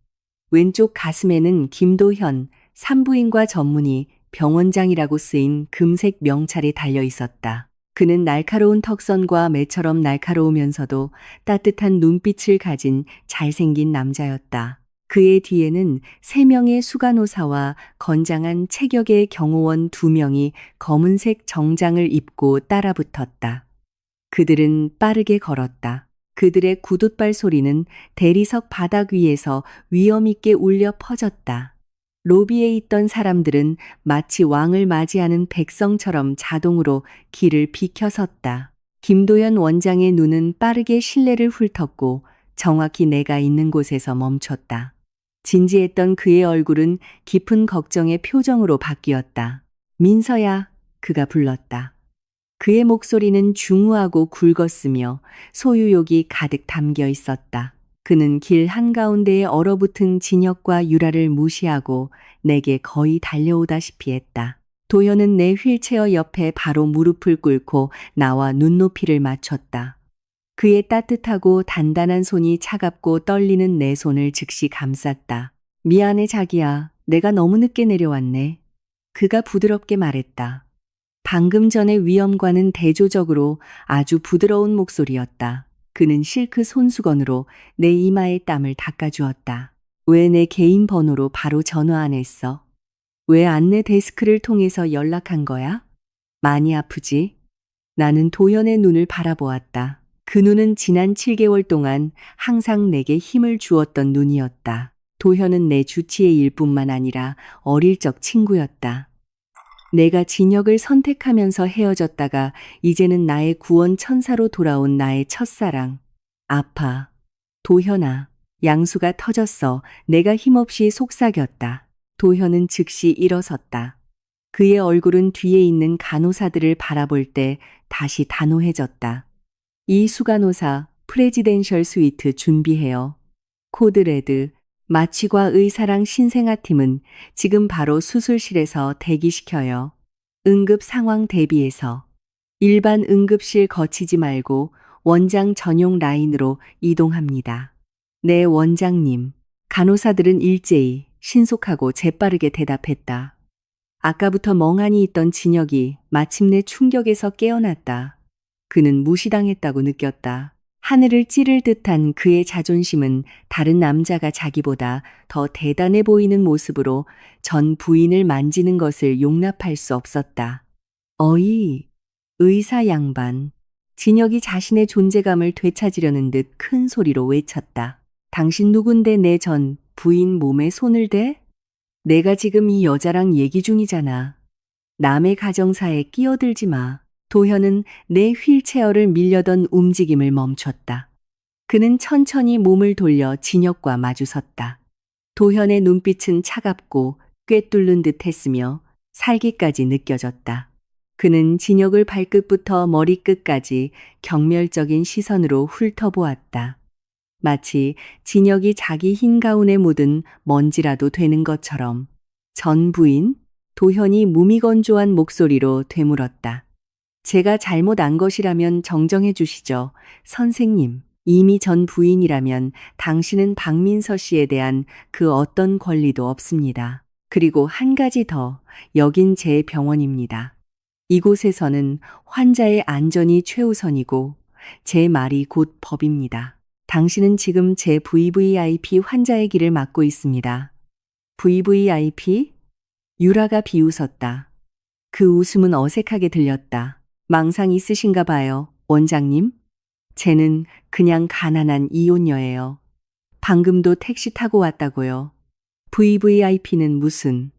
[SPEAKER 4] 왼쪽 가슴에는 김도현, 산부인과 전문의, 병원장이라고 쓰인 금색 명찰이 달려 있었다. 그는 날카로운 턱선과 매처럼 날카로우면서도 따뜻한 눈빛을 가진 잘생긴 남자였다. 그의 뒤에는 3명의 수간호사와 건장한 체격의 경호원 2명이 검은색 정장을 입고 따라붙었다. 그들은 빠르게 걸었다. 그들의 구둣발 소리는 대리석 바닥 위에서 위험 있게 울려 퍼졌다. 로비에 있던 사람들은 마치 왕을 맞이하는 백성처럼 자동으로 길을 비켜섰다. 김도연 원장의 눈은 빠르게 실내를 훑었고 정확히 내가 있는 곳에서 멈췄다. 진지했던 그의 얼굴은 깊은 걱정의 표정으로 바뀌었다. 민서야, 그가 불렀다. 그의 목소리는 중후하고 굵었으며 소유욕이 가득 담겨 있었다. 그는 길 한가운데에 얼어붙은 진혁과 유라를 무시하고 내게 거의 달려오다시피 했다. 도현은 내 휠체어 옆에 바로 무릎을 꿇고 나와 눈높이를 맞췄다. 그의 따뜻하고 단단한 손이 차갑고 떨리는 내 손을 즉시 감쌌다. 미안해 자기야, 내가 너무 늦게 내려왔네. 그가 부드럽게 말했다. 방금 전의 위험과는 대조적으로 아주 부드러운 목소리였다. 그는 실크 손수건으로 내 이마의 땀을 닦아주었다. 왜 내 개인 번호로 바로 전화 안 했어? 왜 안내 데스크를 통해서 연락한 거야? 많이 아프지? 나는 도현의 눈을 바라보았다. 그 눈은 지난 7개월 동안 항상 내게 힘을 주었던 눈이었다. 도현은 내 주치의 일뿐만 아니라 어릴 적 친구였다. 내가 진혁을 선택하면서 헤어졌다가 이제는 나의 구원 천사로 돌아온 나의 첫사랑. 아파. 도현아, 양수가 터졌어. 내가 힘없이 속삭였다. 도현은 즉시 일어섰다. 그의 얼굴은 뒤에 있는 간호사들을 바라볼 때 다시 단호해졌다. 이 수간호사, 프레지덴셜 스위트 준비해요. 코드레드, 마취과 의사랑 신생아 팀은 지금 바로 수술실에서 대기시켜요. 응급 상황 대비해서 일반 응급실 거치지 말고 원장 전용 라인으로 이동합니다. 네, 원장님. 간호사들은 일제히 신속하고 재빠르게 대답했다. 아까부터 멍하니 있던 진혁이 마침내 충격에서 깨어났다. 그는 무시당했다고 느꼈다. 하늘을 찌를 듯한 그의 자존심은 다른 남자가 자기보다 더 대단해 보이는 모습으로 전 부인을 만지는 것을 용납할 수 없었다. 어이, 의사 양반. 진혁이 자신의 존재감을 되찾으려는 듯 큰 소리로 외쳤다. 당신 누군데 내 전 부인 몸에 손을 대? 내가 지금 이 여자랑 얘기 중이잖아. 남의 가정사에 끼어들지 마. 도현은 내 휠체어를 밀려던 움직임을 멈췄다. 그는 천천히 몸을 돌려 진혁과 마주섰다. 도현의 눈빛은 차갑고 꿰뚫는 듯 했으며 살기까지 느껴졌다. 그는 진혁을 발끝부터 머리끝까지 경멸적인 시선으로 훑어보았다. 마치 진혁이 자기 흰 가운에 묻은 먼지라도 되는 것처럼. 전 부인? 도현이 무미건조한 목소리로 되물었다. 제가 잘못 안 것이라면 정정해 주시죠. 선생님, 이미 전 부인이라면 당신은 박민서 씨에 대한 그 어떤 권리도 없습니다. 그리고 한 가지 더, 여긴 제 병원입니다. 이곳에서는 환자의 안전이 최우선이고 제 말이 곧 법입니다. 당신은 지금 제 VVIP 환자의 길을 막고 있습니다. VVIP? 유라가 비웃었다. 그 웃음은 어색하게 들렸다. 망상 있으신가 봐요, 원장님? 쟤는 그냥 가난한 이혼녀예요. 방금도 택시 타고 왔다고요. VVIP는 무슨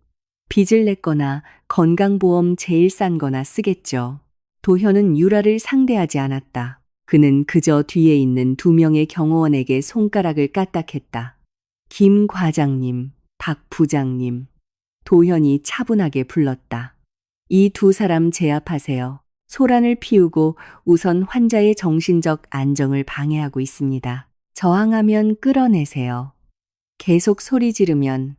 [SPEAKER 4] 빚을 냈거나 건강보험 제일 싼 거나 쓰겠죠. 도현은 유라를 상대하지 않았다. 그는 그저 뒤에 있는 2명의 경호원에게 손가락을 까딱했다. 김 과장님, 박 부장님. 도현이 차분하게 불렀다. 이 2사람 제압하세요. 소란을 피우고 우선 환자의 정신적 안정을 방해하고 있습니다. 저항하면 끌어내세요. 계속 소리 지르면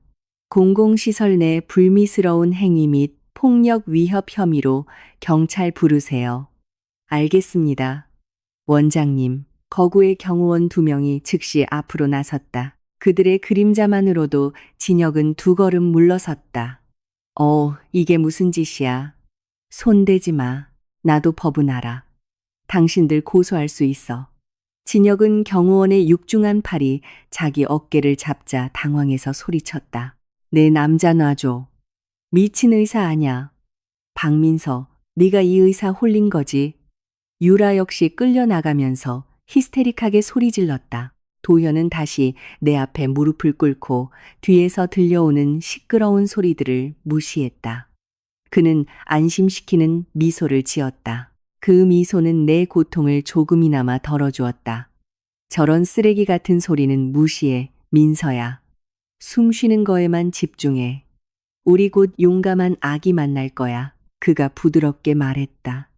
[SPEAKER 4] 공공시설 내 불미스러운 행위 및 폭력 위협 혐의로 경찰 부르세요. 알겠습니다. 원장님, 거구의 경호원 2명이 즉시 앞으로 나섰다. 그들의 그림자만으로도 진혁은 2걸음 물러섰다. 이게 무슨 짓이야. 손대지 마. 나도 법은 알아. 당신들 고소할 수 있어. 진혁은 경호원의 육중한 팔이 자기 어깨를 잡자 당황해서 소리쳤다. 내 남자 놔줘. 미친 의사 아냐. 박민서, 네가 이 의사 홀린 거지. 유라 역시 끌려나가면서 히스테릭하게 소리 질렀다. 도현은 다시 내 앞에 무릎을 꿇고 뒤에서 들려오는 시끄러운 소리들을 무시했다. 그는 안심시키는 미소를 지었다. 그 미소는 내 고통을 조금이나마 덜어주었다. 저런 쓰레기 같은 소리는 무시해, 민서야. 숨 쉬는 거에만 집중해. 우리 곧 용감한 아기 만날 거야. 그가 부드럽게 말했다.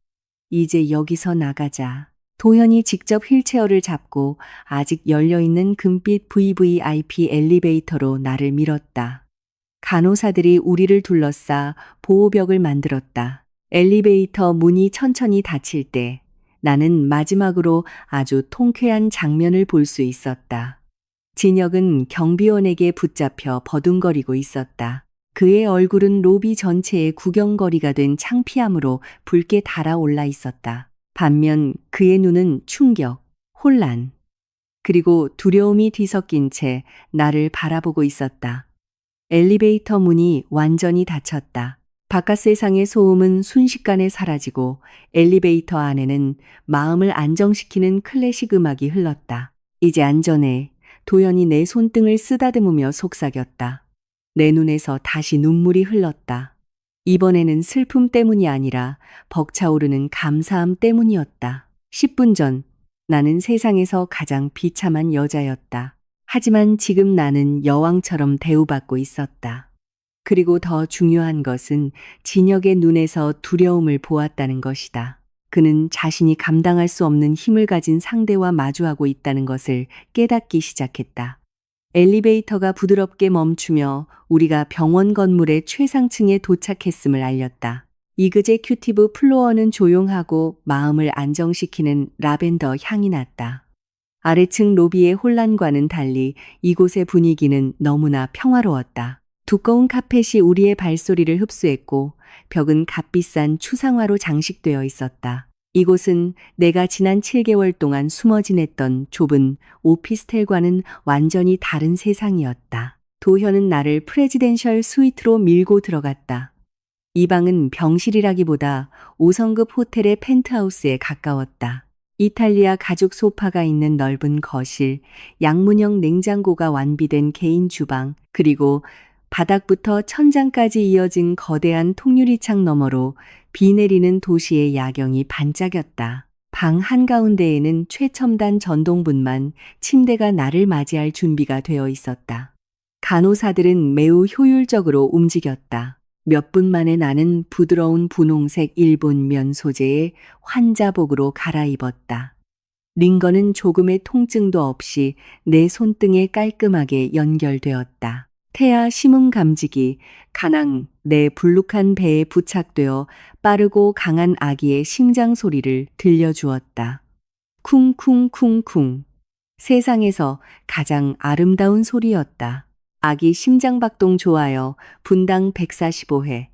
[SPEAKER 4] 이제 여기서 나가자. 도현이 직접 휠체어를 잡고 아직 열려있는 금빛 VVIP 엘리베이터로 나를 밀었다. 간호사들이 우리를 둘러싸 보호벽을 만들었다. 엘리베이터 문이 천천히 닫힐 때 나는 마지막으로 아주 통쾌한 장면을 볼 수 있었다. 진혁은 경비원에게 붙잡혀 버둥거리고 있었다. 그의 얼굴은 로비 전체에 구경거리가 된 창피함으로 붉게 달아올라 있었다. 반면 그의 눈은 충격, 혼란, 그리고 두려움이 뒤섞인 채 나를 바라보고 있었다. 엘리베이터 문이 완전히 닫혔다. 바깥 세상의 소음은 순식간에 사라지고 엘리베이터 안에는 마음을 안정시키는 클래식 음악이 흘렀다. 이제 안전해. 도연이 내 손등을 쓰다듬으며 속삭였다. 내 눈에서 다시 눈물이 흘렀다. 이번에는 슬픔 때문이 아니라 벅차오르는 감사함 때문이었다. 10분 전 나는 세상에서 가장 비참한 여자였다. 하지만 지금 나는 여왕처럼 대우받고 있었다. 그리고 더 중요한 것은 진혁의 눈에서 두려움을 보았다는 것이다. 그는 자신이 감당할 수 없는 힘을 가진 상대와 마주하고 있다는 것을 깨닫기 시작했다. 엘리베이터가 부드럽게 멈추며 우리가 병원 건물의 최상층에 도착했음을 알렸다. 이그제큐티브 플로어는 조용하고 마음을 안정시키는 라벤더 향이 났다. 아래층 로비의 혼란과는 달리 이곳의 분위기는 너무나 평화로웠다. 두꺼운 카펫이 우리의 발소리를 흡수했고 벽은 값비싼 추상화로 장식되어 있었다. 이곳은 내가 지난 7개월 동안 숨어 지냈던 좁은 오피스텔과는 완전히 다른 세상이었다. 도현은 나를 프레지덴셜 스위트로 밀고 들어갔다. 이 방은 병실이라기보다 5성급 호텔의 펜트하우스에 가까웠다. 이탈리아 가죽 소파가 있는 넓은 거실, 양문형 냉장고가 완비된 개인 주방, 그리고 바닥부터 천장까지 이어진 거대한 통유리창 너머로 비 내리는 도시의 야경이 반짝였다. 방 한가운데에는 최첨단 전동분만 침대가 나를 맞이할 준비가 되어 있었다. 간호사들은 매우 효율적으로 움직였다. 몇 분 만에 나는 부드러운 분홍색 일본 면 소재의 환자복으로 갈아입었다. 링거는 조금의 통증도 없이 내 손등에 깔끔하게 연결되었다. 태아 심음 감지기, 가낭, 내 불룩한 배에 부착되어 빠르고 강한 아기의 심장 소리를 들려주었다. 쿵쿵쿵쿵. 세상에서 가장 아름다운 소리였다. 아기 심장박동 좋아요. 분당 145회.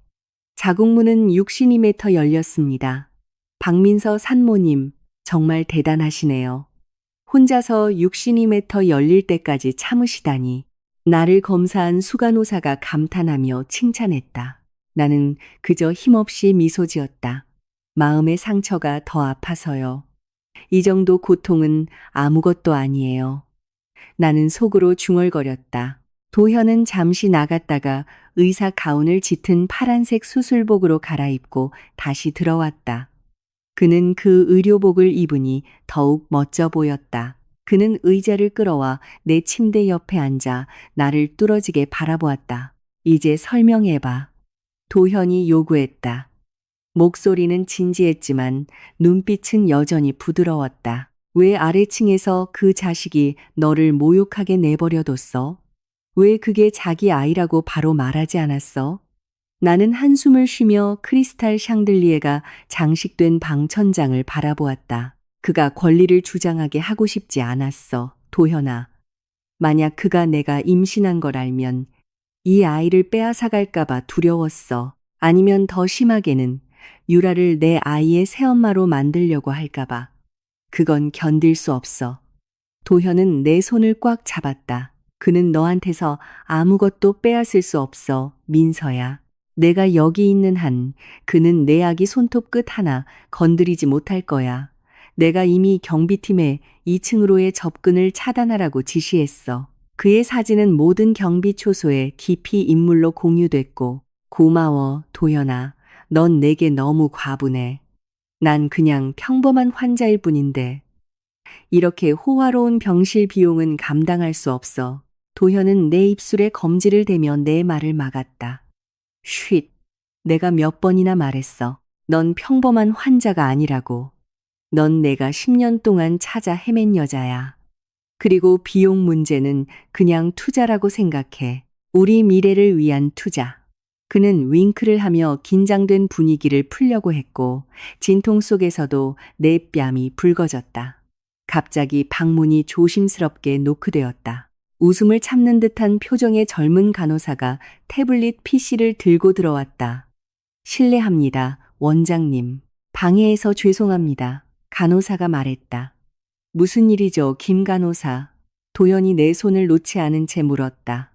[SPEAKER 4] 자궁문은 62m 열렸습니다. 박민서 산모님, 정말 대단하시네요. 혼자서 62m 열릴 때까지 참으시다니. 나를 검사한 수간호사가 감탄하며 칭찬했다. 나는 그저 힘없이 미소 지었다. 마음의 상처가 더 아파서요. 이 정도 고통은 아무것도 아니에요. 나는 속으로 중얼거렸다. 도현은 잠시 나갔다가 의사 가운을 짙은 파란색 수술복으로 갈아입고 다시 들어왔다. 그는 그 의료복을 입으니 더욱 멋져 보였다. 그는 의자를 끌어와 내 침대 옆에 앉아 나를 뚫어지게 바라보았다. 이제 설명해봐. 도현이 요구했다. 목소리는 진지했지만 눈빛은 여전히 부드러웠다. 왜 아래층에서 그 자식이 너를 모욕하게 내버려뒀어? 왜 그게 자기 아이라고 바로 말하지 않았어? 나는 한숨을 쉬며 크리스탈 샹들리에가 장식된 방 천장을 바라보았다. 그가 권리를 주장하게 하고 싶지 않았어. 도현아, 만약 그가 내가 임신한 걸 알면 이 아이를 빼앗아갈까봐 두려웠어. 아니면 더 심하게는 유라를 내 아이의 새엄마로 만들려고 할까봐. 그건 견딜 수 없어. 도현은 내 손을 꽉 잡았다. 그는 너한테서 아무것도 빼앗을 수 없어, 민서야. 내가 여기 있는 한 그는 내 아기 손톱 끝 하나 건드리지 못할 거야. 내가 이미 경비팀에 2층으로의 접근을 차단하라고 지시했어. 그의 사진은 모든 경비 초소에 깊이 인물로 공유됐고, 고마워, 도현아. 넌 내게 너무 과분해. 난 그냥 평범한 환자일 뿐인데. 이렇게 호화로운 병실 비용은 감당할 수 없어. 도현은 내 입술에 검지를 대며 내 말을 막았다. 쉿. 내가 몇 번이나 말했어. 넌 평범한 환자가 아니라고. 넌 내가 10년 동안 찾아 헤맨 여자야. 그리고 비용 문제는 그냥 투자라고 생각해. 우리 미래를 위한 투자. 그는 윙크를 하며 긴장된 분위기를 풀려고 했고, 진통 속에서도 내 뺨이 붉어졌다. 갑자기 방문이 조심스럽게 노크되었다. 웃음을 참는 듯한 표정의 젊은 간호사가 태블릿 PC를 들고 들어왔다. 실례합니다, 원장님. 방해해서 죄송합니다. 간호사가 말했다. 무슨 일이죠, 김 간호사? 도연이 내 손을 놓지 않은 채 물었다.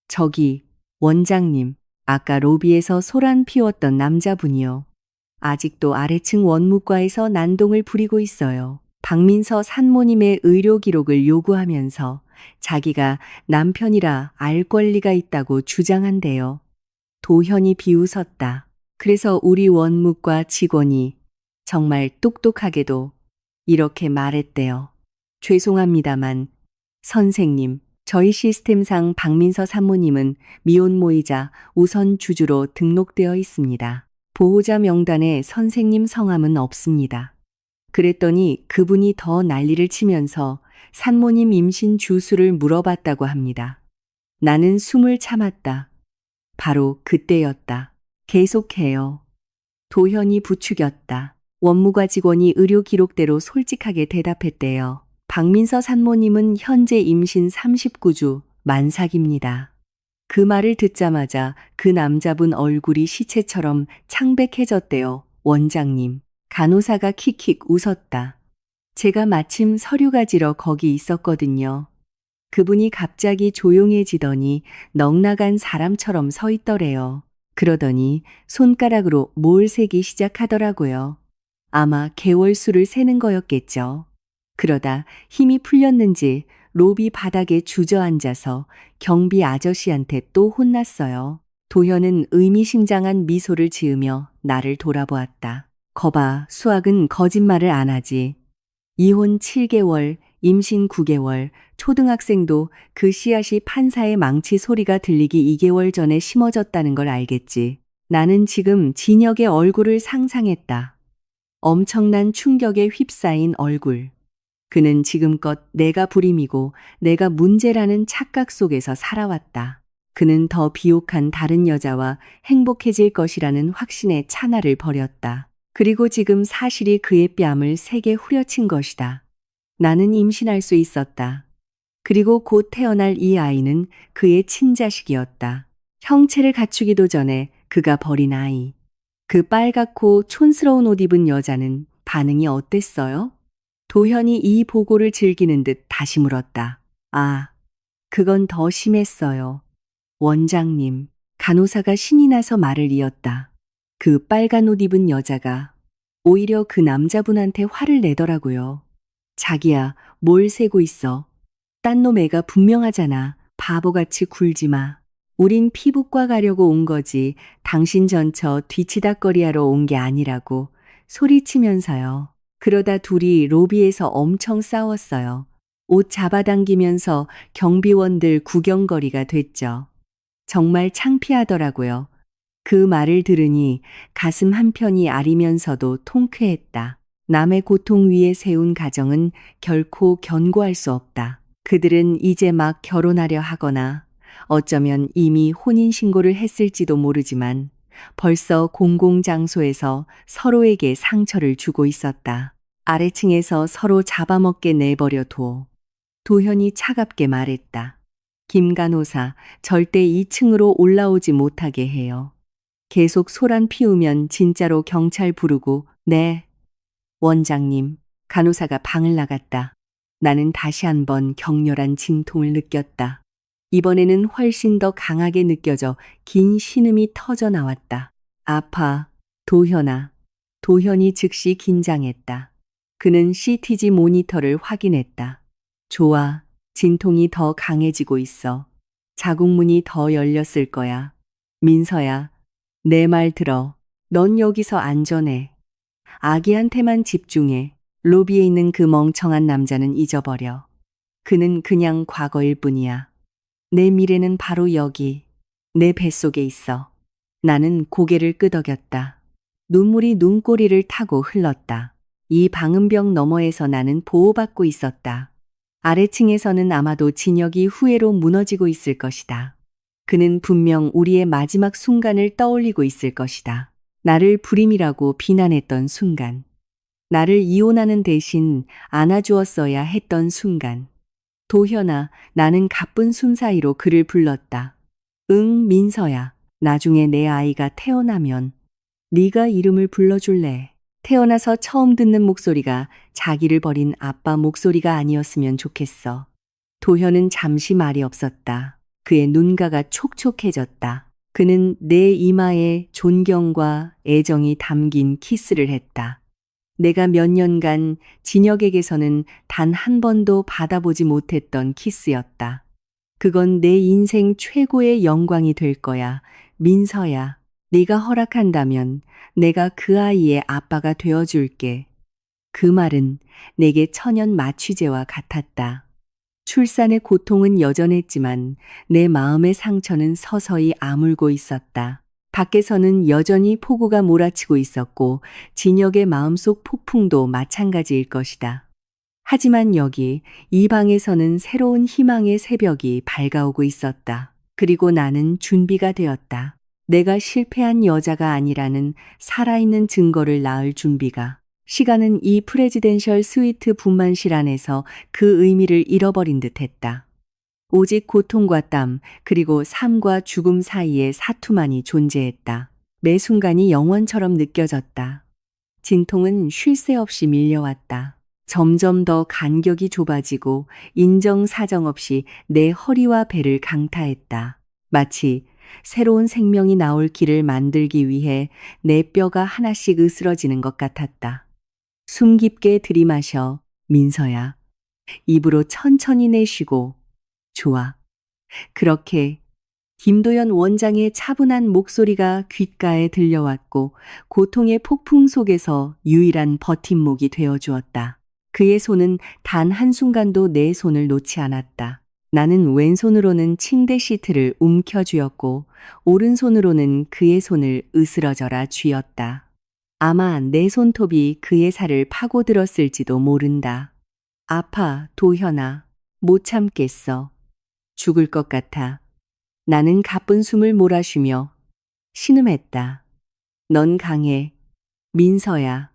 [SPEAKER 4] 저기, 원장님, 아까 로비에서 소란 피웠던 남자분이요. 아직도 아래층 원무과에서 난동을 부리고 있어요. 박민서 산모님의 의료 기록을 요구하면서 자기가 남편이라 알 권리가 있다고 주장한대요. 도현이 비웃었다. 그래서 우리 원무과 직원이 정말 똑똑하게도 이렇게 말했대요. 죄송합니다만, 선생님, 저희 시스템상 박민서 산모님은 미혼모이자 우선 주주로 등록되어 있습니다. 보호자 명단에 선생님 성함은 없습니다. 그랬더니 그분이 더 난리를 치면서 산모님 임신 주수를 물어봤다고 합니다. 나는 숨을 참았다. 바로 그때였다. 계속해요. 도현이 부추겼다. 원무과 직원이 의료 기록대로 솔직하게 대답했대요. 박민서 산모님은 현재 임신 39주 만삭입니다. 그 말을 듣자마자 그 남자분 얼굴이 시체처럼 창백해졌대요. 원장님. 간호사가 킥킥 웃었다. 제가 마침 서류 가지러 거기 있었거든요. 그분이 갑자기 조용해지더니 넋나간 사람처럼 서 있더래요. 그러더니 손가락으로 뭘 세기 시작하더라고요. 아마 개월수를 세는 거였겠죠. 그러다 힘이 풀렸는지 로비 바닥에 주저앉아서 경비 아저씨한테 또 혼났어요. 도현은 의미심장한 미소를 지으며 나를 돌아보았다. 거봐, 수학은 거짓말을 안 하지. 이혼 7개월, 임신 9개월, 초등학생도 그 씨앗이 판사의 망치 소리가 들리기 2개월 전에 심어졌다는 걸 알겠지. 나는 지금 진혁의 얼굴을 상상했다. 엄청난 충격에 휩싸인 얼굴. 그는 지금껏 내가 불임이고 내가 문제라는 착각 속에서 살아왔다. 그는 더 비옥한 다른 여자와 행복해질 것이라는 확신에 차나를 벌였다. 그리고 지금 사실이 그의 뺨을 세게 후려친 것이다. 나는 임신할 수 있었다. 그리고 곧 태어날 이 아이는 그의 친자식이었다. 형체를 갖추기도 전에 그가 버린 아이. 그 빨갛고 촌스러운 옷 입은 여자는 반응이 어땠어요? 도현이 이 보고를 즐기는 듯 다시 물었다. 아, 그건 더 심했어요. 원장님, 간호사가 신이 나서 말을 이었다. 그 빨간 옷 입은 여자가 오히려 그 남자분한테 화를 내더라고요. 자기야, 뭘 세고 있어. 딴 놈 애가 분명하잖아. 바보같이 굴지 마. 우린 피부과 가려고 온 거지. 당신 전처 뒤치다꺼리하러 온 게 아니라고 소리치면서요. 그러다 둘이 로비에서 엄청 싸웠어요. 옷 잡아당기면서 경비원들 구경거리가 됐죠. 정말 창피하더라고요. 그 말을 들으니 가슴 한편이 아리면서도 통쾌했다. 남의 고통 위에 세운 가정은 결코 견고할 수 없다. 그들은 이제 막 결혼하려 하거나 어쩌면 이미 혼인신고를 했을지도 모르지만 벌써 공공장소에서 서로에게 상처를 주고 있었다. 아래층에서 서로 잡아먹게 내버려둬. 도현이 차갑게 말했다. 김 간호사, 절대 2층으로 올라오지 못하게 해요. 계속 소란 피우면 진짜로 경찰 부르고, 네. 원장님, 간호사가 방을 나갔다. 나는 다시 한번 격렬한 진통을 느꼈다. 이번에는 훨씬 더 강하게 느껴져 긴 신음이 터져 나왔다. 아파, 도현아. 도현이 즉시 긴장했다. 그는 CTG 모니터를 확인했다. 좋아, 진통이 더 강해지고 있어. 자궁문이 더 열렸을 거야. 민서야, 내 말 들어. 넌 여기서 안전해. 아기한테만 집중해. 로비에 있는 그 멍청한 남자는 잊어버려. 그는 그냥 과거일 뿐이야. 내 미래는 바로 여기, 내 뱃속에 있어. 나는 고개를 끄덕였다. 눈물이 눈꼬리를 타고 흘렀다. 이 방음벽 너머에서 나는 보호받고 있었다. 아래층에서는 아마도 진혁이 후회로 무너지고 있을 것이다. 그는 분명 우리의 마지막 순간을 떠올리고 있을 것이다. 나를 불임이라고 비난했던 순간. 나를 이혼하는 대신 안아주었어야 했던 순간. 도현아, 나는 가쁜 숨 사이로 그를 불렀다. 응, 민서야. 나중에 내 아이가 태어나면 네가 이름을 불러줄래. 태어나서 처음 듣는 목소리가 자기를 버린 아빠 목소리가 아니었으면 좋겠어. 도현은 잠시 말이 없었다. 그의 눈가가 촉촉해졌다. 그는 내 이마에 존경과 애정이 담긴 키스를 했다. 내가 몇 년간 진혁에게서는 단 한 번도 받아보지 못했던 키스였다. 그건 내 인생 최고의 영광이 될 거야. 민서야, 네가 허락한다면 내가 그 아이의 아빠가 되어줄게. 그 말은 내게 천연 마취제와 같았다. 출산의 고통은 여전했지만 내 마음의 상처는 서서히 아물고 있었다. 밖에서는 여전히 폭우가 몰아치고 있었고 진혁의 마음속 폭풍도 마찬가지일 것이다. 하지만 여기 이 방에서는 새로운 희망의 새벽이 밝아오고 있었다. 그리고 나는 준비가 되었다. 내가 실패한 여자가 아니라는 살아있는 증거를 낳을 준비가. 시간은 이 프레지덴셜 스위트 분만실 안에서 그 의미를 잃어버린 듯했다. 오직 고통과 땀, 그리고 삶과 죽음 사이에 사투만이 존재했다. 매 순간이 영원처럼 느껴졌다. 진통은 쉴 새 없이 밀려왔다. 점점 더 간격이 좁아지고 인정사정 없이 내 허리와 배를 강타했다. 마치 새로운 생명이 나올 길을 만들기 위해 내 뼈가 하나씩 으스러지는 것 같았다. 숨 깊게 들이마셔, 민서야. 입으로 천천히 내쉬고. 좋아. 그렇게 김도연 원장의 차분한 목소리가 귓가에 들려왔고 고통의 폭풍 속에서 유일한 버팀목이 되어주었다. 그의 손은 단 한순간도 내 손을 놓지 않았다. 나는 왼손으로는 침대 시트를 움켜쥐었고 오른손으로는 그의 손을 으스러져라 쥐었다. 아마 내 손톱이 그의 살을 파고들었을지도 모른다. 아파, 도현아. 못 참겠어. 죽을 것 같아. 나는 가쁜 숨을 몰아쉬며 신음했다. 넌 강해. 민서야.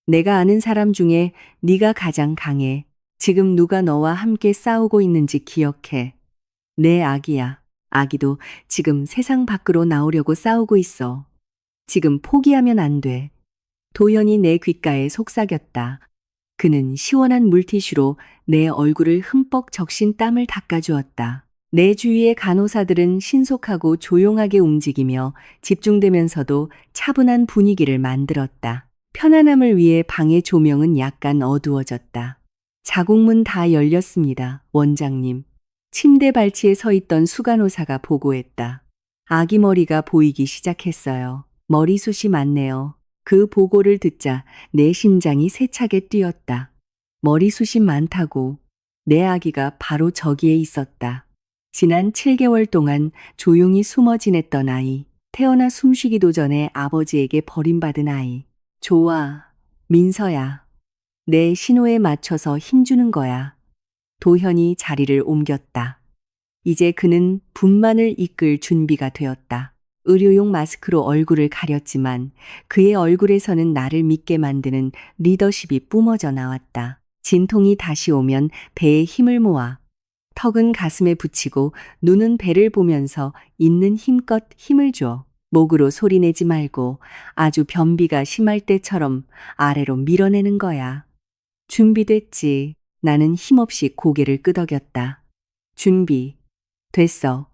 [SPEAKER 4] 내가 아는 사람 중에 네가 가장 강해. 지금 누가 너와 함께 싸우고 있는지 기억해. 내 아기야. 아기도 지금 세상 밖으로 나오려고 싸우고 있어. 지금 포기하면 안 돼. 도현이 내 귓가에 속삭였다. 그는 시원한 물티슈로 내 얼굴을 흠뻑 적신 땀을 닦아주었다. 내 주위의 간호사들은 신속하고 조용하게 움직이며 집중되면서도 차분한 분위기를 만들었다. 편안함을 위해 방의 조명은 약간 어두워졌다. 자궁문 다 열렸습니다, 원장님. 침대 발치에 서 있던 수간호사가 보고했다. 아기 머리가 보이기 시작했어요. 머리숱이 많네요. 그 보고를 듣자 내 심장이 세차게 뛰었다. 머리숱이 많다고. 내 아기가 바로 저기에 있었다. 지난 7개월 동안 조용히 숨어 지냈던 아이. 태어나 숨쉬기도 전에 아버지에게 버림받은 아이. 좋아, 민서야. 내 신호에 맞춰서 힘주는 거야. 도현이 자리를 옮겼다. 이제 그는 분만을 이끌 준비가 되었다. 의료용 마스크로 얼굴을 가렸지만 그의 얼굴에서는 나를 믿게 만드는 리더십이 뿜어져 나왔다. 진통이 다시 오면 배에 힘을 모아. 턱은 가슴에 붙이고 눈은 배를 보면서 있는 힘껏 힘을 줘. 목으로 소리내지 말고 아주 변비가 심할 때처럼 아래로 밀어내는 거야. 준비됐지. 나는 힘없이 고개를 끄덕였다. 준비. 됐어.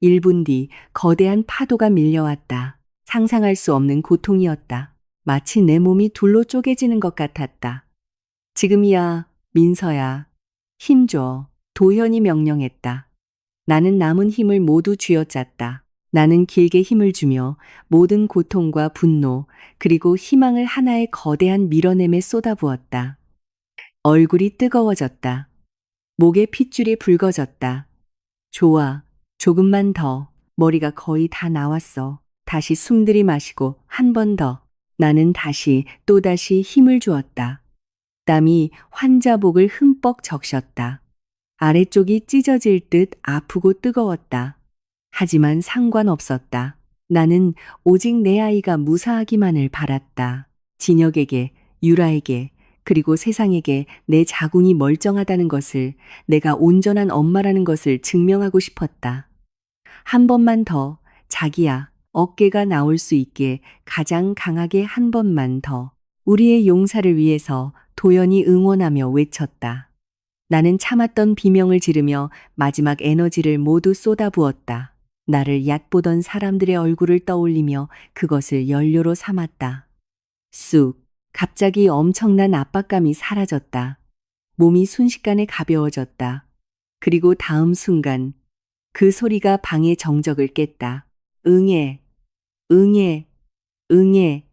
[SPEAKER 4] 1분 뒤 거대한 파도가 밀려왔다. 상상할 수 없는 고통이었다. 마치 내 몸이 둘로 쪼개지는 것 같았다. 지금이야, 민서야. 힘줘. 도현이 명령했다. 나는 남은 힘을 모두 쥐어짰다. 나는 길게 힘을 주며 모든 고통과 분노, 그리고 희망을 하나의 거대한 밀어냄에 쏟아부었다. 얼굴이 뜨거워졌다. 목에 핏줄이 붉어졌다. 좋아. 조금만 더. 머리가 거의 다 나왔어. 다시 숨 들이마시고 한 번 더. 나는 다시 또다시 힘을 주었다. 땀이 환자복을 흠뻑 적셨다. 아래쪽이 찢어질 듯 아프고 뜨거웠다. 하지만 상관없었다. 나는 오직 내 아이가 무사하기만을 바랐다. 진혁에게, 유라에게, 그리고 세상에게 내 자궁이 멀쩡하다는 것을, 내가 온전한 엄마라는 것을 증명하고 싶었다. 한 번만 더, 자기야, 어깨가 나올 수 있게 가장 강하게 한 번만 더. 우리의 용사를 위해서 도연이 응원하며 외쳤다. 나는 참았던 비명을 지르며 마지막 에너지를 모두 쏟아부었다. 나를 얕보던 사람들의 얼굴을 떠올리며 그것을 연료로 삼았다. 쑥, 갑자기 엄청난 압박감이 사라졌다. 몸이 순식간에 가벼워졌다. 그리고 다음 순간 그 소리가 방의 정적을 깼다. 응애, 응애, 응애.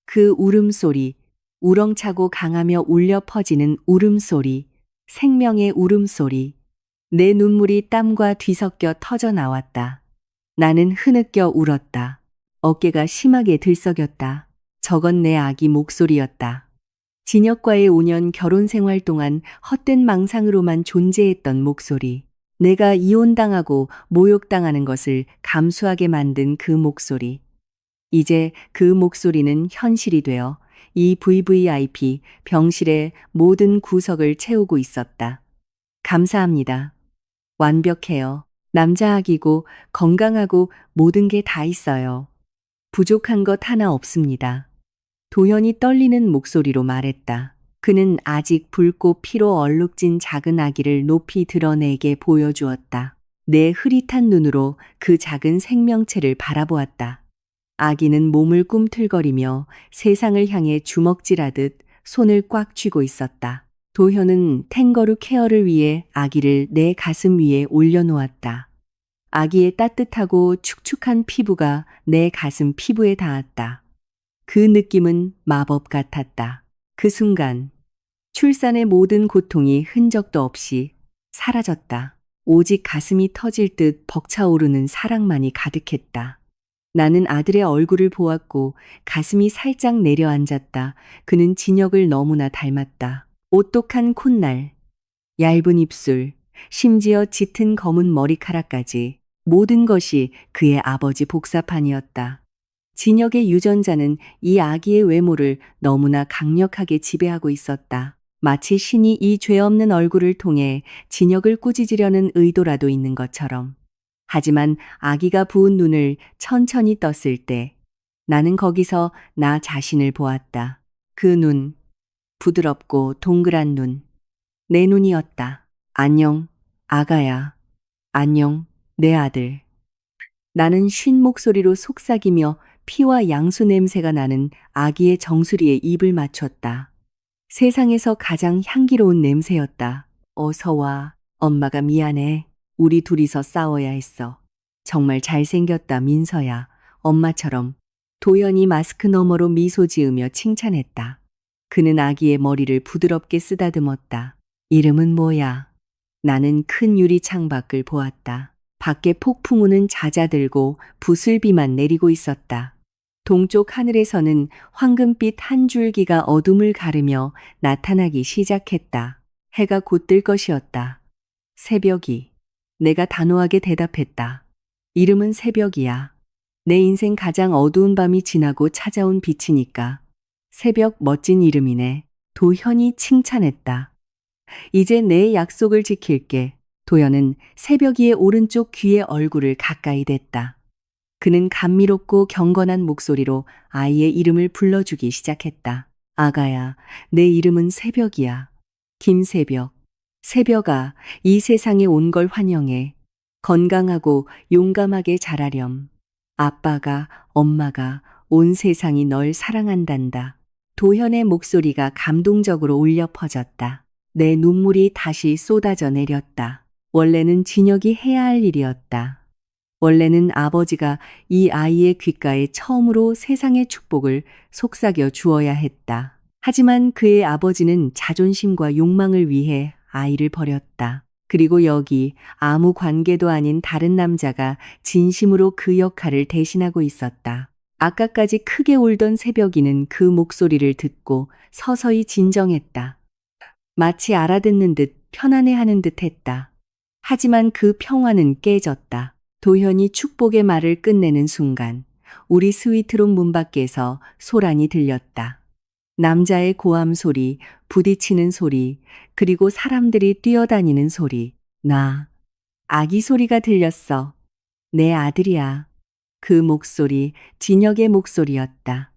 [SPEAKER 4] 그 울음소리, 우렁차고 강하며 울려 퍼지는 울음소리, 생명의 울음소리. 내 눈물이 땀과 뒤섞여 터져 나왔다. 나는 흐느껴 울었다. 어깨가 심하게 들썩였다. 저건 내 아기 목소리였다. 진혁과의 5년 결혼 생활 동안 헛된 망상으로만 존재했던 목소리. 내가 이혼당하고 모욕당하는 것을 감수하게 만든 그 목소리. 이제 그 목소리는 현실이 되어 이 VVIP 병실의 모든 구석을 채우고 있었다. 감사합니다. 완벽해요. 남자아기고 건강하고 모든 게 다 있어요. 부족한 것 하나 없습니다. 도현이 떨리는 목소리로 말했다. 그는 아직 붉고 피로 얼룩진 작은 아기를 높이 드러내게 보여주었다. 내 흐릿한 눈으로 그 작은 생명체를 바라보았다. 아기는 몸을 꿈틀거리며 세상을 향해 주먹질하듯 손을 꽉 쥐고 있었다. 도현은 탱거루 케어를 위해 아기를 내 가슴 위에 올려놓았다. 아기의 따뜻하고 축축한 피부가 내 가슴 피부에 닿았다. 그 느낌은 마법 같았다. 그 순간 출산의 모든 고통이 흔적도 없이 사라졌다. 오직 가슴이 터질 듯 벅차오르는 사랑만이 가득했다. 나는 아들의 얼굴을 보았고 가슴이 살짝 내려앉았다. 그는 진혁을 너무나 닮았다. 오똑한 콧날, 얇은 입술, 심지어 짙은 검은 머리카락까지 모든 것이 그의 아버지 복사판이었다. 진혁의 유전자는 이 아기의 외모를 너무나 강력하게 지배하고 있었다. 마치 신이 이 죄 없는 얼굴을 통해 진혁을 꾸짖으려는 의도라도 있는 것처럼. 하지만 아기가 부은 눈을 천천히 떴을 때 나는 거기서 나 자신을 보았다. 그 눈, 부드럽고 동그란 눈, 내 눈이었다. 안녕, 아가야. 안녕, 내 아들. 나는 쉰 목소리로 속삭이며 피와 양수 냄새가 나는 아기의 정수리에 입을 맞췄다. 세상에서 가장 향기로운 냄새였다. 어서 와. 엄마가 미안해. 우리 둘이서 싸워야 했어. 정말 잘생겼다, 민서야. 엄마처럼. 도연이 마스크 너머로 미소 지으며 칭찬했다. 그는 아기의 머리를 부드럽게 쓰다듬었다. 이름은 뭐야? 나는 큰 유리 창밖을 보았다. 밖에 폭풍우는 잦아들고 부슬비만 내리고 있었다. 동쪽 하늘에서는 황금빛 한 줄기가 어둠을 가르며 나타나기 시작했다. 해가 곧 뜰 것이었다. 새벽이. 내가 단호하게 대답했다. 이름은 새벽이야. 내 인생 가장 어두운 밤이 지나고 찾아온 빛이니까. 새벽 멋진 이름이네. 도현이 칭찬했다. 이제 내 약속을 지킬게. 도현은 새벽이의 오른쪽 귀에 얼굴을 가까이 댔다. 그는 감미롭고 경건한 목소리로 아이의 이름을 불러주기 시작했다. 아가야, 내 이름은 새벽이야. 김새벽. 새벽아, 이 세상에 온 걸 환영해. 건강하고 용감하게 자라렴. 아빠가, 엄마가, 온 세상이 널 사랑한단다. 도현의 목소리가 감동적으로 울려 퍼졌다. 내 눈물이 다시 쏟아져 내렸다. 원래는 진혁이 해야 할 일이었다. 원래는 아버지가 이 아이의 귓가에 처음으로 세상의 축복을 속삭여 주어야 했다. 하지만 그의 아버지는 자존심과 욕망을 위해 아이를 버렸다. 그리고 여기 아무 관계도 아닌 다른 남자가 진심으로 그 역할을 대신하고 있었다. 아까까지 크게 울던 새벽이는 그 목소리를 듣고 서서히 진정했다. 마치 알아듣는 듯 편안해하는 듯 했다. 하지만 그 평화는 깨졌다. 도현이 축복의 말을 끝내는 순간 우리 스위트룸 문 밖에서 소란이 들렸다. 남자의 고함 소리, 부딪히는 소리, 그리고 사람들이 뛰어다니는 소리. 아기 소리가 들렸어. 내 아들이야. 그 목소리, 진혁의 목소리였다.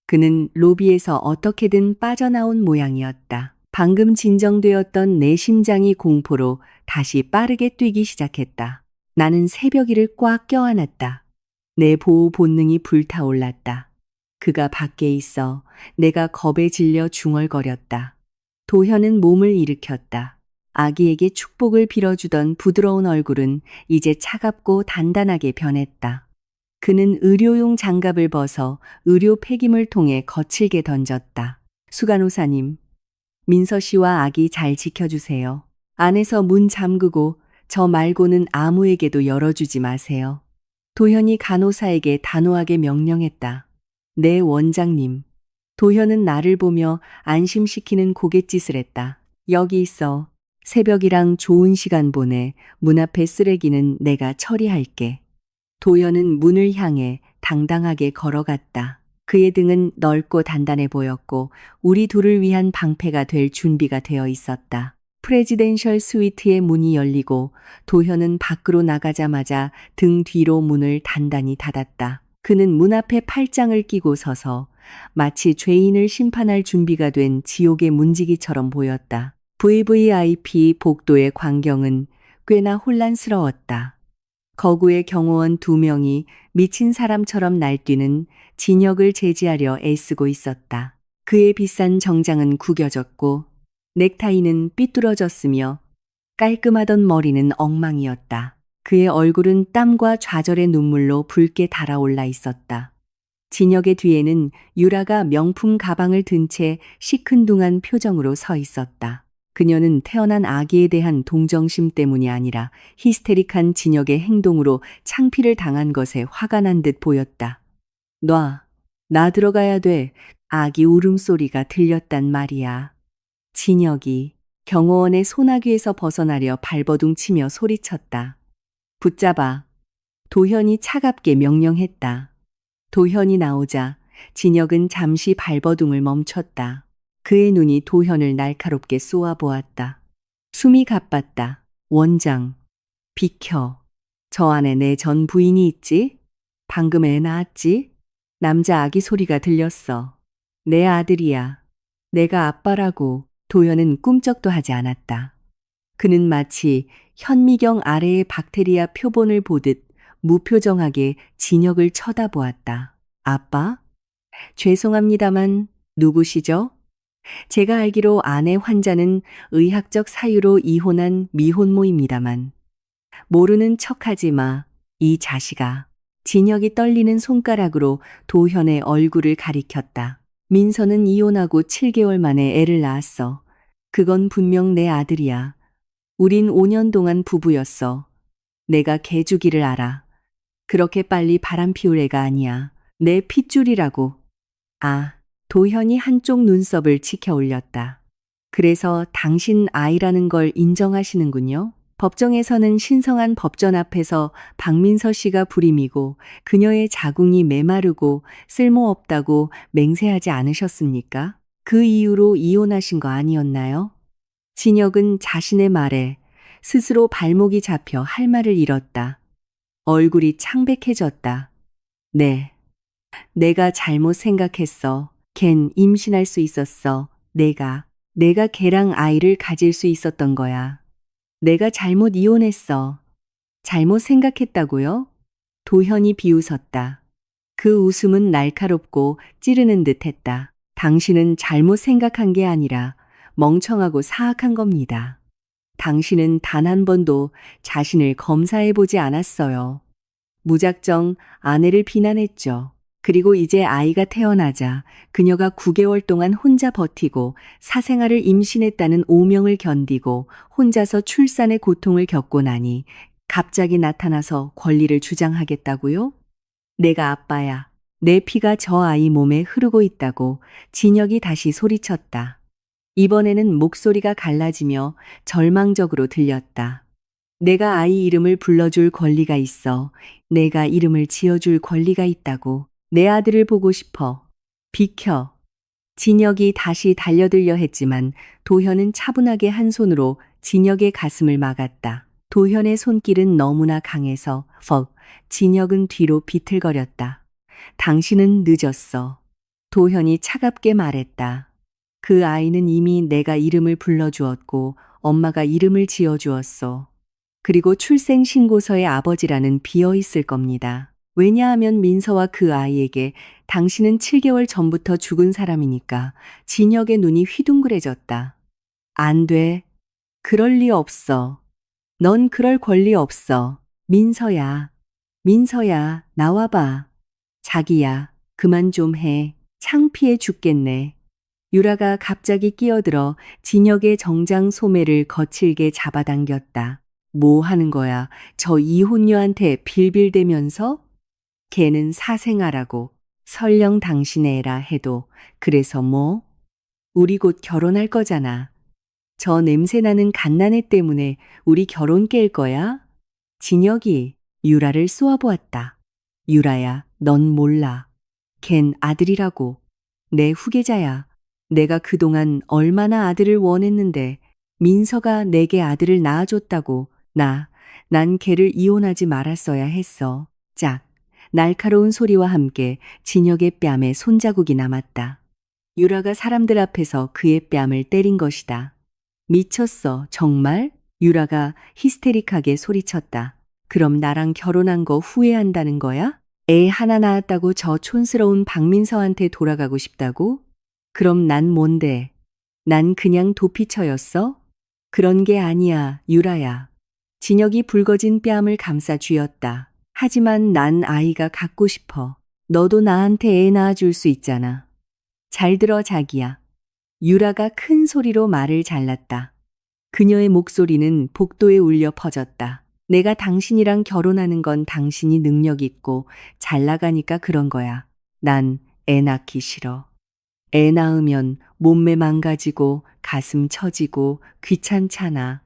[SPEAKER 4] 그는 로비에서 어떻게든 빠져나온 모양이었다. 방금 진정되었던 내 심장이 공포로 다시 빠르게 뛰기 시작했다. 나는 새벽이를 꽉 껴안았다. 내 보호 본능이 불타올랐다. 그가 밖에 있어 내가 겁에 질려 중얼거렸다. 도현은 몸을 일으켰다. 아기에게 축복을 빌어주던 부드러운 얼굴은 이제 차갑고 단단하게 변했다. 그는 의료용 장갑을 벗어 의료 폐기물 통에 거칠게 던졌다. 수간호사님, 민서 씨와 아기 잘 지켜주세요. 안에서 문 잠그고 저 말고는 아무에게도 열어주지 마세요. 도현이 간호사에게 단호하게 명령했다. 네, 원장님. 도현은 나를 보며 안심시키는 고갯짓을 했다. 여기 있어. 새벽이랑 좋은 시간 보내. 문 앞에 쓰레기는 내가 처리할게. 도현은 문을 향해 당당하게 걸어갔다. 그의 등은 넓고 단단해 보였고 우리 둘을 위한 방패가 될 준비가 되어 있었다. 프레지덴셜 스위트의 문이 열리고 도현은 밖으로 나가자마자 등 뒤로 문을 단단히 닫았다. 그는 문 앞에 팔짱을 끼고 서서 마치 죄인을 심판할 준비가 된 지옥의 문지기처럼 보였다. VVIP 복도의 광경은 꽤나 혼란스러웠다. 거구의 경호원 2명이 미친 사람처럼 날뛰는 진혁을 제지하려 애쓰고 있었다. 그의 비싼 정장은 구겨졌고 넥타이는 삐뚤어졌으며 깔끔하던 머리는 엉망이었다. 그의 얼굴은 땀과 좌절의 눈물로 붉게 달아올라 있었다. 진혁의 뒤에는 유라가 명품 가방을 든 채 시큰둥한 표정으로 서 있었다. 그녀는 태어난 아기에 대한 동정심 때문이 아니라 히스테릭한 진혁의 행동으로 창피를 당한 것에 화가 난 듯 보였다. 나 들어가야 돼. 아기 울음소리가 들렸단 말이야. 진혁이 경호원의 소나귀에서 벗어나려 발버둥 치며 소리쳤다. 붙잡아. 도현이 차갑게 명령했다. 도현이 나오자 진혁은 잠시 발버둥을 멈췄다. 그의 눈이 도현을 날카롭게 쏘아보았다. 숨이 가빴다. 원장, 비켜. 저 안에 내 전 부인이 있지? 방금 애 낳았지? 남자 아기 소리가 들렸어. 내 아들이야. 내가 아빠라고. 도현은 꿈쩍도 하지 않았다. 그는 마치 현미경 아래의 박테리아 표본을 보듯 무표정하게 진혁을 쳐다보았다. 아빠? 죄송합니다만 누구시죠? 제가 알기로 아내 환자는 의학적 사유로 이혼한 미혼모입니다만. 모르는 척하지 마, 이 자식아. 진혁이 떨리는 손가락으로 도현의 얼굴을 가리켰다. 민서는 이혼하고 7개월 만에 애를 낳았어. 그건 분명 내 아들이야. 우린 5년 동안 부부였어. 내가 개주기를 알아. 그렇게 빨리 바람 피울 애가 아니야. 내 핏줄이라고. 아, 도현이 한쪽 눈썹을 치켜 올렸다. 그래서 당신 아이라는 걸 인정하시는군요. 법정에서는 신성한 법전 앞에서 박민서 씨가 불임이고 그녀의 자궁이 메마르고 쓸모없다고 맹세하지 않으셨습니까? 그 이유로 이혼하신 거 아니었나요? 진혁은 자신의 말에 스스로 발목이 잡혀 할 말을 잃었다. 얼굴이 창백해졌다. 네. 내가 잘못 생각했어. 걘 임신할 수 있었어. 내가 걔랑 아이를 가질 수 있었던 거야. 내가 잘못 이혼했어. 잘못 생각했다고요? 도현이 비웃었다. 그 웃음은 날카롭고 찌르는 듯 했다. 당신은 잘못 생각한 게 아니라 멍청하고 사악한 겁니다. 당신은 단 한 번도 자신을 검사해보지 않았어요. 무작정 아내를 비난했죠. 그리고 이제 아이가 태어나자 그녀가 9개월 동안 혼자 버티고 사생아를 임신했다는 오명을 견디고 혼자서 출산의 고통을 겪고 나니 갑자기 나타나서 권리를 주장하겠다고요? 내가 아빠야. 내 피가 저 아이 몸에 흐르고 있다고 진혁이 다시 소리쳤다. 이번에는 목소리가 갈라지며 절망적으로 들렸다. 내가 아이 이름을 불러줄 권리가 있어. 내가 이름을 지어줄 권리가 있다고. 내 아들을 보고 싶어. 비켜. 진혁이 다시 달려들려 했지만 도현은 차분하게 한 손으로 진혁의 가슴을 막았다. 도현의 손길은 너무나 강해서 진혁은 뒤로 비틀거렸다. 당신은 늦었어. 도현이 차갑게 말했다. 그 아이는 이미 내가 이름을 불러주었고 엄마가 이름을 지어주었어. 그리고 출생신고서에 아버지라는 비어있을 겁니다. 왜냐하면 민서와 그 아이에게 당신은 7개월 전부터 죽은 사람이니까. 진혁의 눈이 휘둥그레졌다. 안 돼. 그럴 리 없어. 넌 그럴 권리 없어. 민서야. 민서야, 나와봐. 자기야, 그만 좀 해. 창피해 죽겠네. 유라가 갑자기 끼어들어 진혁의 정장 소매를 거칠게 잡아당겼다. 뭐 하는 거야? 저 이혼녀한테 빌빌대면서? 걔는 사생아라고. 설령 당신의 애라 해도. 그래서 뭐? 우리 곧 결혼할 거잖아. 저 냄새나는 갓난애 때문에 우리 결혼 깰 거야? 진혁이 유라를 쏘아보았다. 유라야, 넌 몰라. 걘 아들이라고. 내 후계자야. 내가 그동안 얼마나 아들을 원했는데 민서가 내게 아들을 낳아줬다고. 난 걔를 이혼하지 말았어야 했어. 짝. 날카로운 소리와 함께 진혁의 뺨에 손자국이 남았다. 유라가 사람들 앞에서 그의 뺨을 때린 것이다. 미쳤어, 정말? 유라가 히스테릭하게 소리쳤다. 그럼 나랑 결혼한 거 후회한다는 거야? 애 하나 낳았다고 저 촌스러운 박민서한테 돌아가고 싶다고? 그럼 난 뭔데? 난 그냥 도피처였어? 그런 게 아니야, 유라야. 진혁이 붉어진 뺨을 감싸 쥐었다. 하지만 난 아이가 갖고 싶어. 너도 나한테 애 낳아줄 수 있잖아. 잘 들어, 자기야. 유라가 큰 소리로 말을 잘랐다. 그녀의 목소리는 복도에 울려 퍼졌다. 내가 당신이랑 결혼하는 건 당신이 능력 있고 잘 나가니까 그런 거야. 난 애 낳기 싫어. 애 낳으면 몸매 망가지고 가슴 처지고 귀찮잖아.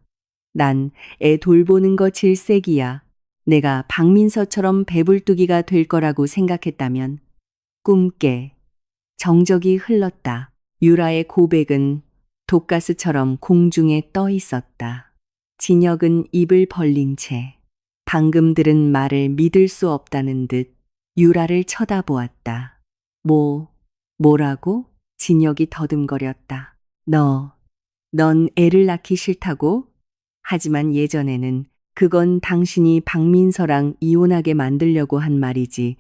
[SPEAKER 4] 난 애 돌보는 거 질색이야. 내가 박민서처럼 배불뚝이가 될 거라고 생각했다면 꿈 깨. 정적이 흘렀다. 유라의 고백은 독가스처럼 공중에 떠 있었다. 진혁은 입을 벌린 채 방금 들은 말을 믿을 수 없다는 듯 유라를 쳐다보았다. 뭐라고? 진혁이 더듬거렸다. 넌 애를 낳기 싫다고? 하지만 예전에는 그건 당신이 박민서랑 이혼하게 만들려고 한 말이지.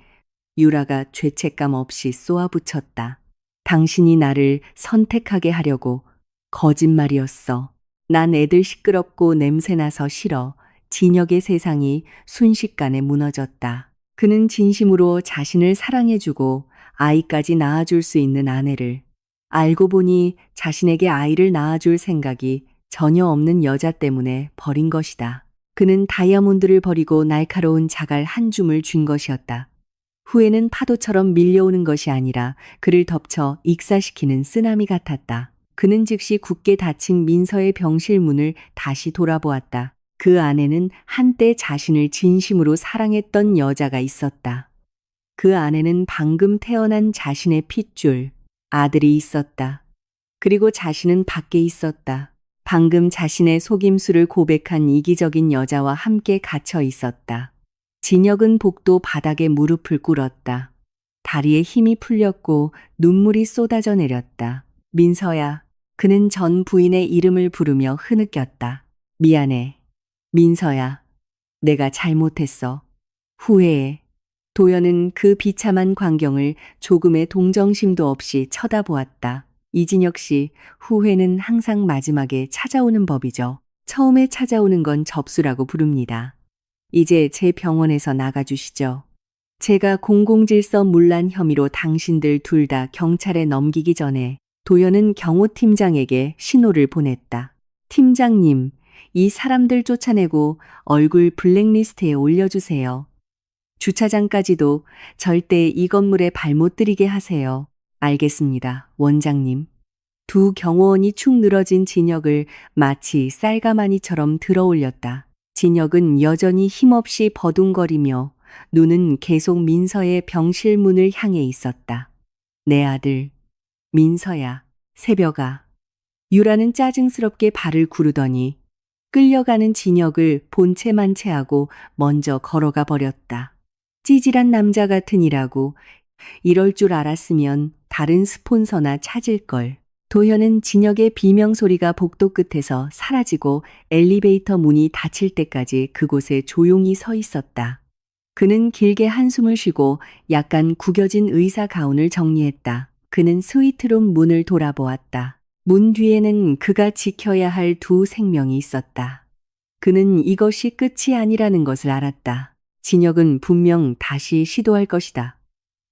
[SPEAKER 4] 유라가 죄책감 없이 쏘아붙였다. 당신이 나를 선택하게 하려고. 거짓말이었어. 난 애들 시끄럽고 냄새나서 싫어. 진혁의 세상이 순식간에 무너졌다. 그는 진심으로 자신을 사랑해주고 아이까지 낳아줄 수 있는 아내를, 알고 보니 자신에게 아이를 낳아줄 생각이 전혀 없는 여자 때문에 버린 것이다. 그는 다이아몬드를 버리고 날카로운 자갈 한 줌을 쥔 것이었다. 후회는 파도처럼 밀려오는 것이 아니라 그를 덮쳐 익사시키는 쓰나미 같았다. 그는 즉시 굳게 닫힌 민서의 병실 문을 다시 돌아보았다. 그 안에는 한때 자신을 진심으로 사랑했던 여자가 있었다. 그 안에는 방금 태어난 자신의 핏줄, 아들이 있었다. 그리고 자신은 밖에 있었다. 방금 자신의 속임수를 고백한 이기적인 여자와 함께 갇혀 있었다. 진혁은 복도 바닥에 무릎을 꿇었다. 다리에 힘이 풀렸고 눈물이 쏟아져 내렸다. 민서야. 그는 전 부인의 이름을 부르며 흐느꼈다. 미안해. 민서야. 내가 잘못했어. 후회해. 도연은 그 비참한 광경을 조금의 동정심도 없이 쳐다보았다. 이진혁 씨, 후회는 항상 마지막에 찾아오는 법이죠. 처음에 찾아오는 건 접수라고 부릅니다. 이제 제 병원에서 나가주시죠. 제가 공공질서 문란 혐의로 당신들 둘 다 경찰에 넘기기 전에 도연은 경호팀장에게 신호를 보냈다. 팀장님, 이 사람들 쫓아내고 얼굴 블랙리스트에 올려주세요. 주차장까지도 절대 이 건물에 발 못 들이게 하세요. 알겠습니다, 원장님. 두 경호원이 축 늘어진 진혁을 마치 쌀가마니처럼 들어올렸다. 진혁은 여전히 힘없이 버둥거리며 눈은 계속 민서의 병실 문을 향해 있었다. 내 아들, 민서야, 새벽아. 유라는 짜증스럽게 발을 구르더니 끌려가는 진혁을 본체만 채하고 먼저 걸어가 버렸다. 찌질한 남자 같으니라고 이럴 줄 알았으면 다른 스폰서나 찾을걸. 도현은 진혁의 비명소리가 복도 끝에서 사라지고 엘리베이터 문이 닫힐 때까지 그곳에 조용히 서 있었다. 그는 길게 한숨을 쉬고 약간 구겨진 의사 가운을 정리했다. 그는 스위트룸 문을 돌아보았다. 문 뒤에는 그가 지켜야 할 두 생명이 있었다. 그는 이것이 끝이 아니라는 것을 알았다. 진혁은 분명 다시 시도할 것이다.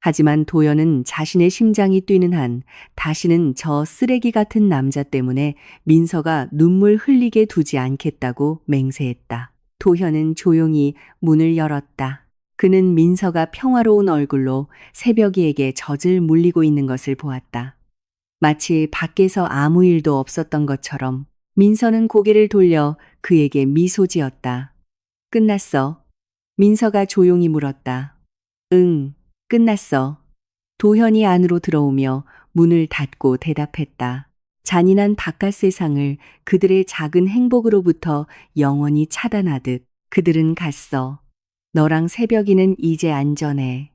[SPEAKER 4] 하지만 도연은 자신의 심장이 뛰는 한 다시는 저 쓰레기 같은 남자 때문에 민서가 눈물 흘리게 두지 않겠다고 맹세했다. 도현은 조용히 문을 열었다. 그는 민서가 평화로운 얼굴로 새벽이에게 젖을 물리고 있는 것을 보았다. 마치 밖에서 아무 일도 없었던 것처럼 민서는 고개를 돌려 그에게 미소 지었다. 끝났어. 민서가 조용히 물었다. 응, 끝났어. 도현이 안으로 들어오며 문을 닫고 대답했다. 잔인한 바깥 세상을 그들의 작은 행복으로부터 영원히 차단하듯 그들은 갔어. 너랑 새벽이는 이제 안전해.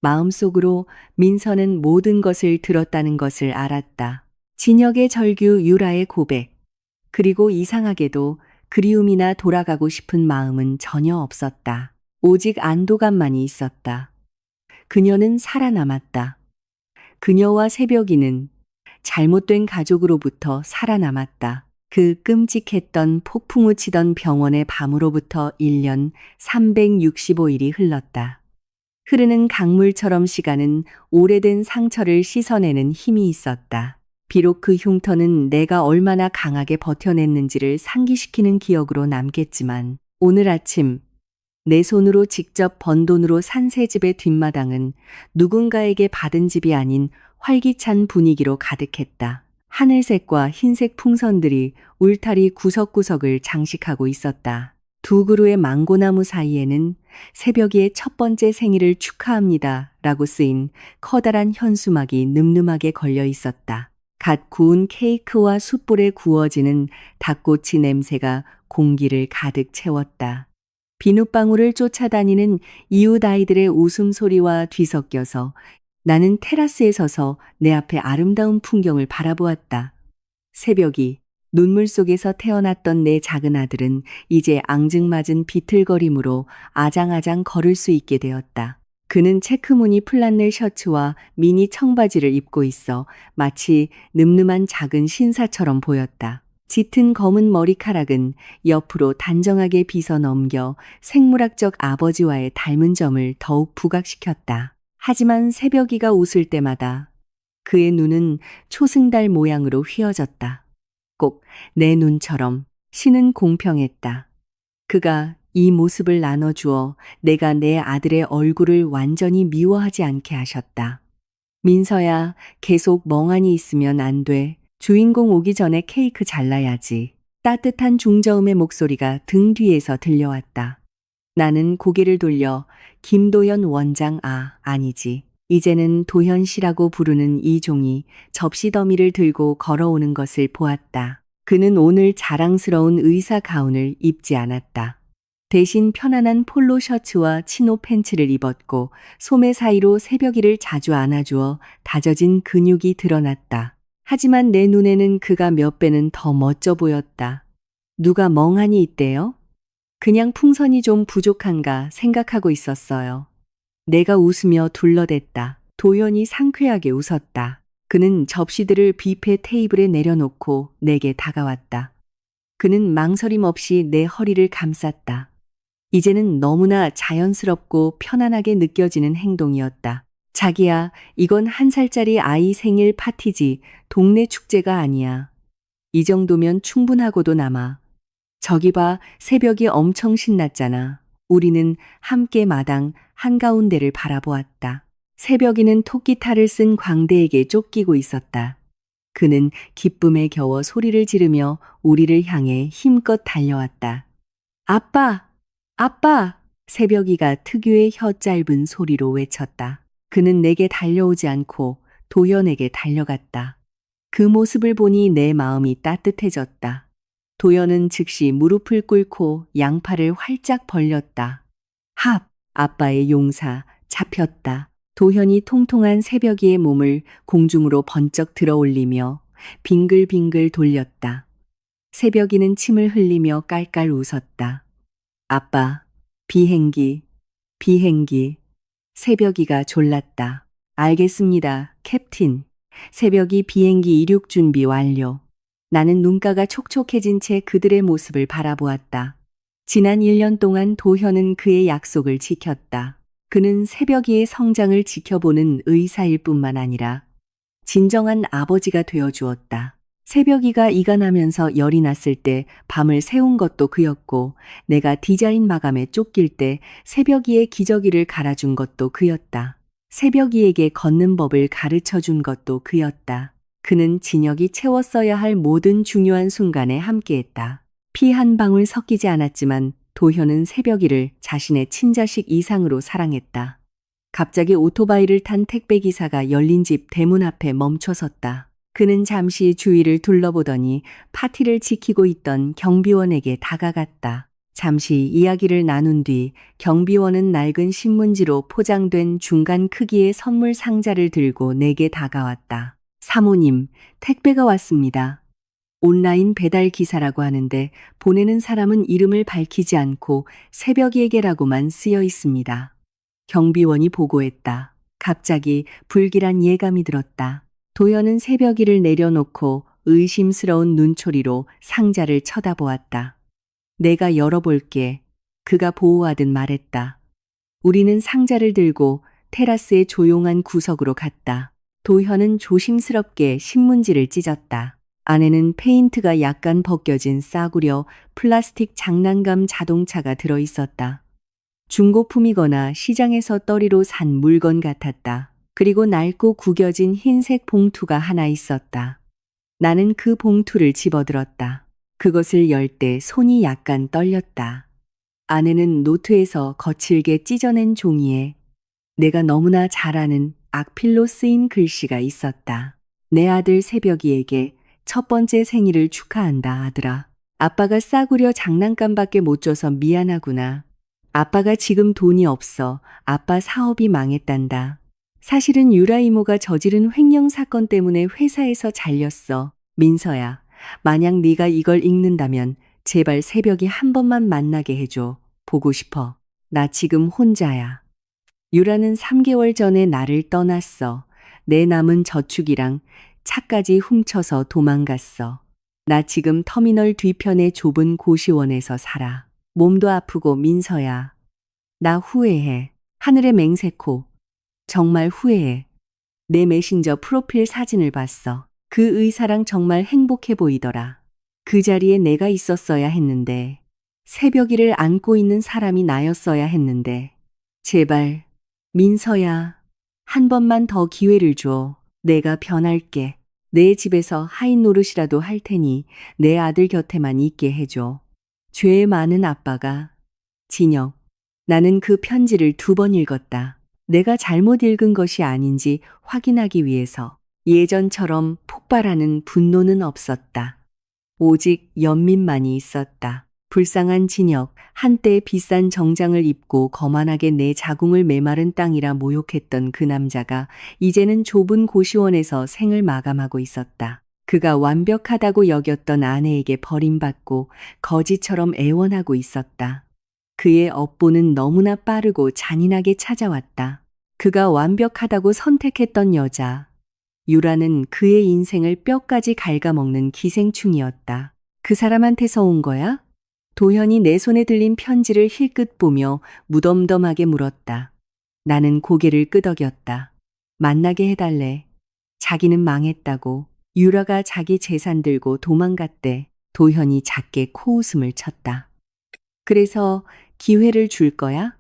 [SPEAKER 4] 마음속으로 민서는 모든 것을 들었다는 것을 알았다. 진혁의 절규 유라의 고백. 그리고 이상하게도 그리움이나 돌아가고 싶은 마음은 전혀 없었다. 오직 안도감만이 있었다. 그녀는 살아남았다. 그녀와 새벽이는 잘못된 가족으로부터 살아남았다. 그 끔찍했던 폭풍우 치던 병원의 밤으로부터 1년 365일이 흘렀다. 흐르는 강물처럼 시간은 오래된 상처를 씻어내는 힘이 있었다. 비록 그 흉터는 내가 얼마나 강하게 버텨냈는지를 상기시키는 기억으로 남겠지만 오늘 아침 내 손으로 직접 번 돈으로 산 새 집의 뒷마당은 누군가에게 받은 집이 아닌 활기찬 분위기로 가득했다. 하늘색과 흰색 풍선들이 울타리 구석구석을 장식하고 있었다. 두 그루의 망고나무 사이에는 새벽이의 첫 번째 생일을 축하합니다 라고 쓰인 커다란 현수막이 늠름하게 걸려 있었다. 갓 구운 케이크와 숯불에 구워지는 닭꼬치 냄새가 공기를 가득 채웠다. 비눗방울을 쫓아다니는 이웃 아이들의 웃음소리와 뒤섞여서 나는 테라스에 서서 내 앞에 아름다운 풍경을 바라보았다. 새벽이 눈물 속에서 태어났던 내 작은 아들은 이제 앙증맞은 비틀거림으로 아장아장 걸을 수 있게 되었다. 그는 체크무늬 플란넬 셔츠와 미니 청바지를 입고 있어 마치 늠름한 작은 신사처럼 보였다. 짙은 검은 머리카락은 옆으로 단정하게 빗어 넘겨 생물학적 아버지와의 닮은 점을 더욱 부각시켰다. 하지만 새벽이가 웃을 때마다 그의 눈은 초승달 모양으로 휘어졌다. 꼭 내 눈처럼 신은 공평했다. 그가 이 모습을 나눠주어 내가 내 아들의 얼굴을 완전히 미워하지 않게 하셨다. 민서야, 계속 멍하니 있으면 안 돼. 주인공 오기 전에 케이크 잘라야지. 따뜻한 중저음의 목소리가 등 뒤에서 들려왔다. 나는 고개를 돌려 김도현 원장 아니지. 이제는 도현 씨라고 부르는 이 종이 접시 더미를 들고 걸어오는 것을 보았다. 그는 오늘 자랑스러운 의사 가운을 입지 않았다. 대신 편안한 폴로 셔츠와 치노 팬츠를 입었고 소매 사이로 새벽이를 자주 안아주어 다져진 근육이 드러났다. 하지만 내 눈에는 그가 몇 배는 더 멋져 보였다. 누가 멍하니 있대요? 그냥 풍선이 좀 부족한가 생각하고 있었어요. 내가 웃으며 둘러댔다. 도연이 상쾌하게 웃었다. 그는 접시들을 뷔페 테이블에 내려놓고 내게 다가왔다. 그는 망설임 없이 내 허리를 감쌌다. 이제는 너무나 자연스럽고 편안하게 느껴지는 행동이었다. 자기야, 이건 1살짜리 아이 생일 파티지 동네 축제가 아니야. 이 정도면 충분하고도 남아. 저기 봐, 새벽이 엄청 신났잖아. 우리는 함께 마당 한가운데를 바라보았다. 새벽이는 토끼탈을 쓴 광대에게 쫓기고 있었다. 그는 기쁨에 겨워 소리를 지르며 우리를 향해 힘껏 달려왔다. 아빠! 아빠! 새벽이가 특유의 혀 짧은 소리로 외쳤다. 그는 내게 달려오지 않고 도연에게 달려갔다. 그 모습을 보니 내 마음이 따뜻해졌다. 도연은 즉시 무릎을 꿇고 양팔을 활짝 벌렸다. 아빠의 용사 잡혔다. 도현이 통통한 새벽이의 몸을 공중으로 번쩍 들어 올리며 빙글빙글 돌렸다. 새벽이는 침을 흘리며 깔깔 웃었다. 아빠, 비행기. 새벽이가 졸랐다. 알겠습니다, 캡틴. 새벽이 비행기 이륙 준비 완료. 나는 눈가가 촉촉해진 채 그들의 모습을 바라보았다. 지난 1년 동안 도현은 그의 약속을 지켰다. 그는 새벽이의 성장을 지켜보는 의사일 뿐만 아니라 진정한 아버지가 되어주었다. 새벽이가 이가 나면서 열이 났을 때 밤을 새운 것도 그였고 내가 디자인 마감에 쫓길 때 새벽이의 기저귀를 갈아준 것도 그였다. 새벽이에게 걷는 법을 가르쳐준 것도 그였다. 그는 진혁이 채웠어야 할 모든 중요한 순간에 함께했다. 피 한 방울 섞이지 않았지만 도현은 새벽이를 자신의 친자식 이상으로 사랑했다. 갑자기 오토바이를 탄 택배기사가 열린 집 대문 앞에 멈춰섰다. 그는 잠시 주위를 둘러보더니 파티를 지키고 있던 경비원에게 다가갔다. 잠시 이야기를 나눈 뒤 경비원은 낡은 신문지로 포장된 중간 크기의 선물 상자를 들고 내게 다가왔다. 사모님, 택배가 왔습니다. 온라인 배달 기사라고 하는데 보내는 사람은 이름을 밝히지 않고 새벽에게라고만 쓰여 있습니다. 경비원이 보고했다. 갑자기 불길한 예감이 들었다. 도연은 새벽이를 내려놓고 의심스러운 눈초리로 상자를 쳐다보았다. 내가 열어볼게. 그가 보호하듯 말했다. 우리는 상자를 들고 테라스의 조용한 구석으로 갔다. 도현은 조심스럽게 신문지를 찢었다. 안에는 페인트가 약간 벗겨진 싸구려 플라스틱 장난감 자동차가 들어있었다. 중고품이거나 시장에서 떨이로 산 물건 같았다. 그리고 낡고 구겨진 흰색 봉투가 하나 있었다. 나는 그 봉투를 집어들었다. 그것을 열 때 손이 약간 떨렸다. 안에는 노트에서 거칠게 찢어낸 종이에 내가 너무나 잘 아는 악필로 쓰인 글씨가 있었다. 내 아들 새벽이에게 첫 번째 생일을 축하한다, 아들아. 아빠가 싸구려 장난감밖에 못 줘서 미안하구나. 아빠가 지금 돈이 없어. 아빠 사업이 망했단다. 사실은 유라 이모가 저지른 횡령 사건 때문에 회사에서 잘렸어. 민서야, 만약 네가 이걸 읽는다면 제발 새벽이 한 번만 만나게 해줘. 보고 싶어. 나 지금 혼자야. 유라는 3개월 전에 나를 떠났어. 내 남은 저축이랑 차까지 훔쳐서 도망갔어. 나 지금 터미널 뒤편의 좁은 고시원에서 살아. 몸도 아프고 민서야. 나 후회해. 하늘의 맹세코. 정말 후회해. 내 메신저 프로필 사진을 봤어. 그 의사랑 정말 행복해 보이더라. 그 자리에 내가 있었어야 했는데. 새벽이를 안고 있는 사람이 나였어야 했는데. 제발, 민서야, 한 번만 더 기회를 줘. 내가 변할게. 내 집에서 하인 노릇이라도 할 테니 내 아들 곁에만 있게 해줘. 죄 많은 아빠가. 진혁, 나는 그 편지를 2번 읽었다. 내가 잘못 읽은 것이 아닌지 확인하기 위해서. 예전처럼 폭발하는 분노는 없었다. 오직 연민만이 있었다. 불쌍한 진혁, 한때 비싼 정장을 입고 거만하게 내 자궁을 메마른 땅이라 모욕했던 그 남자가 이제는 좁은 고시원에서 생을 마감하고 있었다. 그가 완벽하다고 여겼던 아내에게 버림받고 거지처럼 애원하고 있었다. 그의 업보는 너무나 빠르고 잔인하게 찾아왔다. 그가 완벽하다고 선택했던 여자, 유라는 그의 인생을 뼈까지 갉아먹는 기생충이었다. 그 사람한테서 온 거야? 도현이 내 손에 들린 편지를 힐끗 보며 무덤덤하게 물었다. 나는 고개를 끄덕였다. 만나게 해달래. 자기는 망했다고. 유라가 자기 재산 들고 도망갔대. 도현이 작게 코웃음을 쳤다. 그래서 기회를 줄 거야?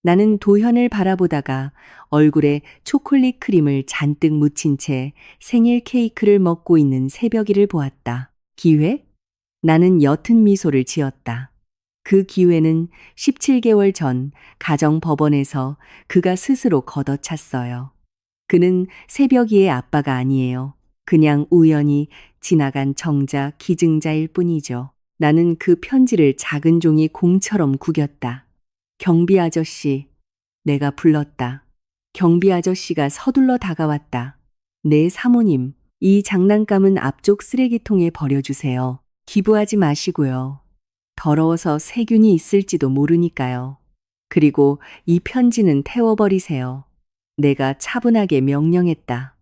[SPEAKER 4] 나는 도현을 바라보다가 얼굴에 초콜릿 크림을 잔뜩 묻힌 채 생일 케이크를 먹고 있는 새벽이를 보았다. 기회? 나는 옅은 미소를 지었다. 그 기회는 17개월 전 가정법원에서 그가 스스로 걷어찼어요. 그는 새벽이의 아빠가 아니에요. 그냥 우연히 지나간 정자 기증자일 뿐이죠. 나는 그 편지를 작은 종이 공처럼 구겼다. 경비 아저씨, 내가 불렀다. 경비 아저씨가 서둘러 다가왔다. 네, 사모님, 이 장난감은 앞쪽 쓰레기통에 버려주세요. 기부하지 마시고요. 더러워서 세균이 있을지도 모르니까요. 그리고 이 편지는 태워버리세요. 내가 차분하게 명령했다.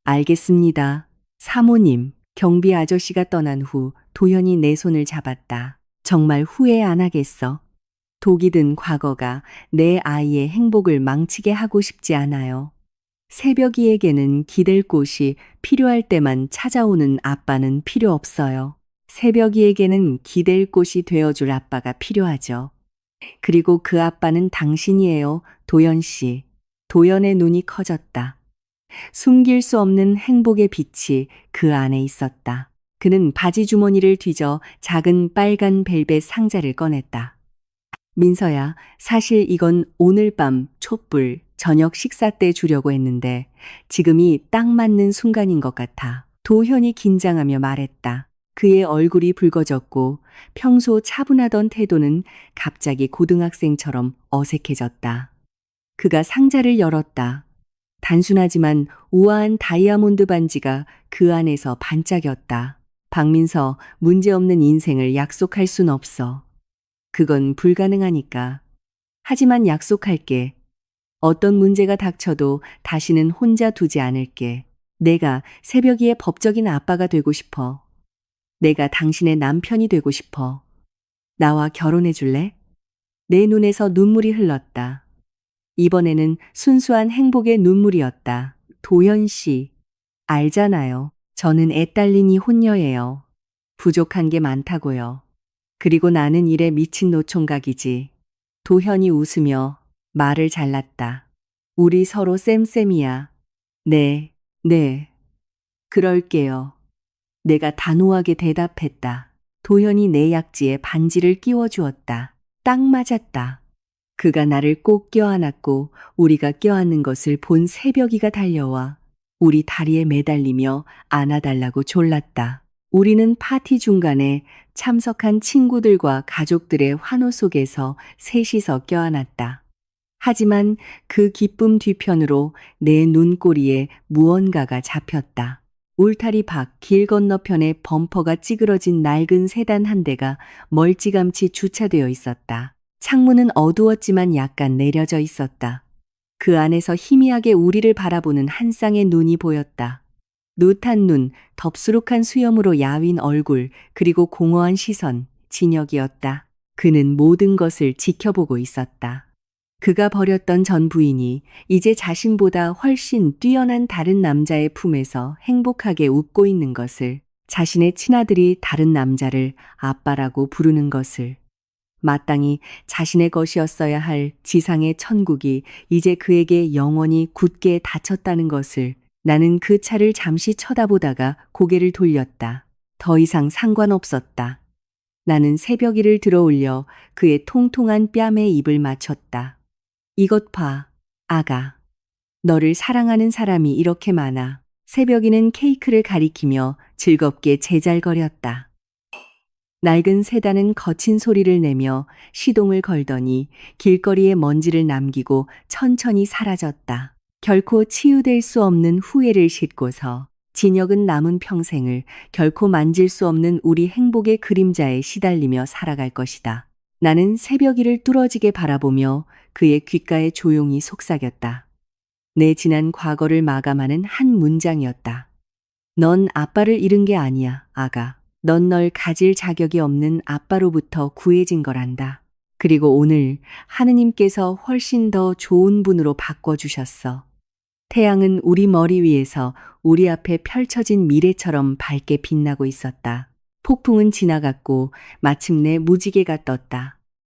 [SPEAKER 4] 알겠습니다. 사모님. 경비 아저씨가 떠난 후 도현이 내 손을 잡았다. 정말 후회 안 하겠어. 독이 든 과거가 내 아이의 행복을 망치게 하고 싶지 않아요. 새벽이에게는 기댈 곳이 필요할 때만 찾아오는 아빠는 필요 없어요. 새벽이에게는 기댈 곳이 되어줄 아빠가 필요하죠. 그리고 그 아빠는 당신이에요, 도연 씨. 도연의 눈이 커졌다. 숨길 수 없는 행복의 빛이 그 안에 있었다. 그는 바지 주머니를 뒤져 작은 빨간 벨벳 상자를 꺼냈다. 민서야, 사실 이건 오늘 밤 촛불 저녁 식사 때 주려고 했는데 지금이 딱 맞는 순간인 것 같아. 도현이 긴장하며 말했다. 그의 얼굴이 붉어졌고 평소 차분하던 태도는 갑자기 고등학생처럼 어색해졌다. 그가 상자를 열었다. 단순하지만 우아한 다이아몬드 반지가 그 안에서 반짝였다. 박민서, 문제없는 인생을 약속할 순 없어. 그건 불가능하니까. 하지만 약속할게. 어떤 문제가 닥쳐도 다시는 혼자 두지 않을게. 내가 새벽이의 법적인 아빠가 되고 싶어. 내가 당신의 남편이 되고 싶어. 나와 결혼해 줄래? 내 눈에서 눈물이 흘렀다. 이번에는 순수한 행복의 눈물이었다. 도현 씨, 알잖아요. 저는 애 딸린이 혼녀예요. 부족한 게 많다고요. 그리고 나는 일에 미친 노총각이지. 도현이 웃으며 말을 잘랐다. 우리 서로 쌤쌤이야. 네, 네. 그럴게요. 내가 단호하게 대답했다. 도현이 내 약지에 반지를 끼워주었다. 딱 맞았다. 그가 나를 꼭 껴안았고 우리가 껴안는 것을 본 새벽이가 달려와 우리 다리에 매달리며 안아달라고 졸랐다. 우리는 파티 중간에 참석한 친구들과 가족들의 환호 속에서 셋이서 껴안았다. 하지만 그 기쁨 뒤편으로 내 눈꼬리에 무언가가 잡혔다. 울타리 밖 길 건너편에 범퍼가 찌그러진 낡은 세단 한 대가 멀찌감치 주차되어 있었다. 창문은 어두웠지만 약간 내려져 있었다. 그 안에서 희미하게 우리를 바라보는 한 쌍의 눈이 보였다. 누탄 눈, 덥수룩한 수염으로 야윈 얼굴, 그리고 공허한 시선, 진혁이었다. 그는 모든 것을 지켜보고 있었다. 그가 버렸던 전 부인이 이제 자신보다 훨씬 뛰어난 다른 남자의 품에서 행복하게 웃고 있는 것을, 자신의 친아들이 다른 남자를 아빠라고 부르는 것을, 마땅히 자신의 것이었어야 할 지상의 천국이 이제 그에게 영원히 굳게 닫혔다는 것을 나는 그 차를 잠시 쳐다보다가 고개를 돌렸다. 더 이상 상관없었다. 나는 새벽이를 들어올려 그의 통통한 뺨에 입을 맞췄다. 이것 봐, 아가. 너를 사랑하는 사람이 이렇게 많아. 새벽이는 케이크를 가리키며 즐겁게 제잘거렸다. 낡은 세단은 거친 소리를 내며 시동을 걸더니 길거리에 먼지를 남기고 천천히 사라졌다. 결코 치유될 수 없는 후회를 싣고서 진혁은 남은 평생을 결코 만질 수 없는 우리 행복의 그림자에 시달리며 살아갈 것이다. 나는 새벽이를 뚫어지게 바라보며 그의 귓가에 조용히 속삭였다. 내 지난 과거를 마감하는 한 문장이었다. 넌 아빠를 잃은 게 아니야, 아가. 넌 널 가질 자격이 없는 아빠로부터 구해진 거란다. 그리고 오늘 하느님께서 훨씬 더 좋은 분으로 바꿔주셨어. 태양은 우리 머리 위에서 우리 앞에 펼쳐진 미래처럼 밝게 빛나고 있었다. 폭풍은 지나갔고 마침내 무지개가 떴다.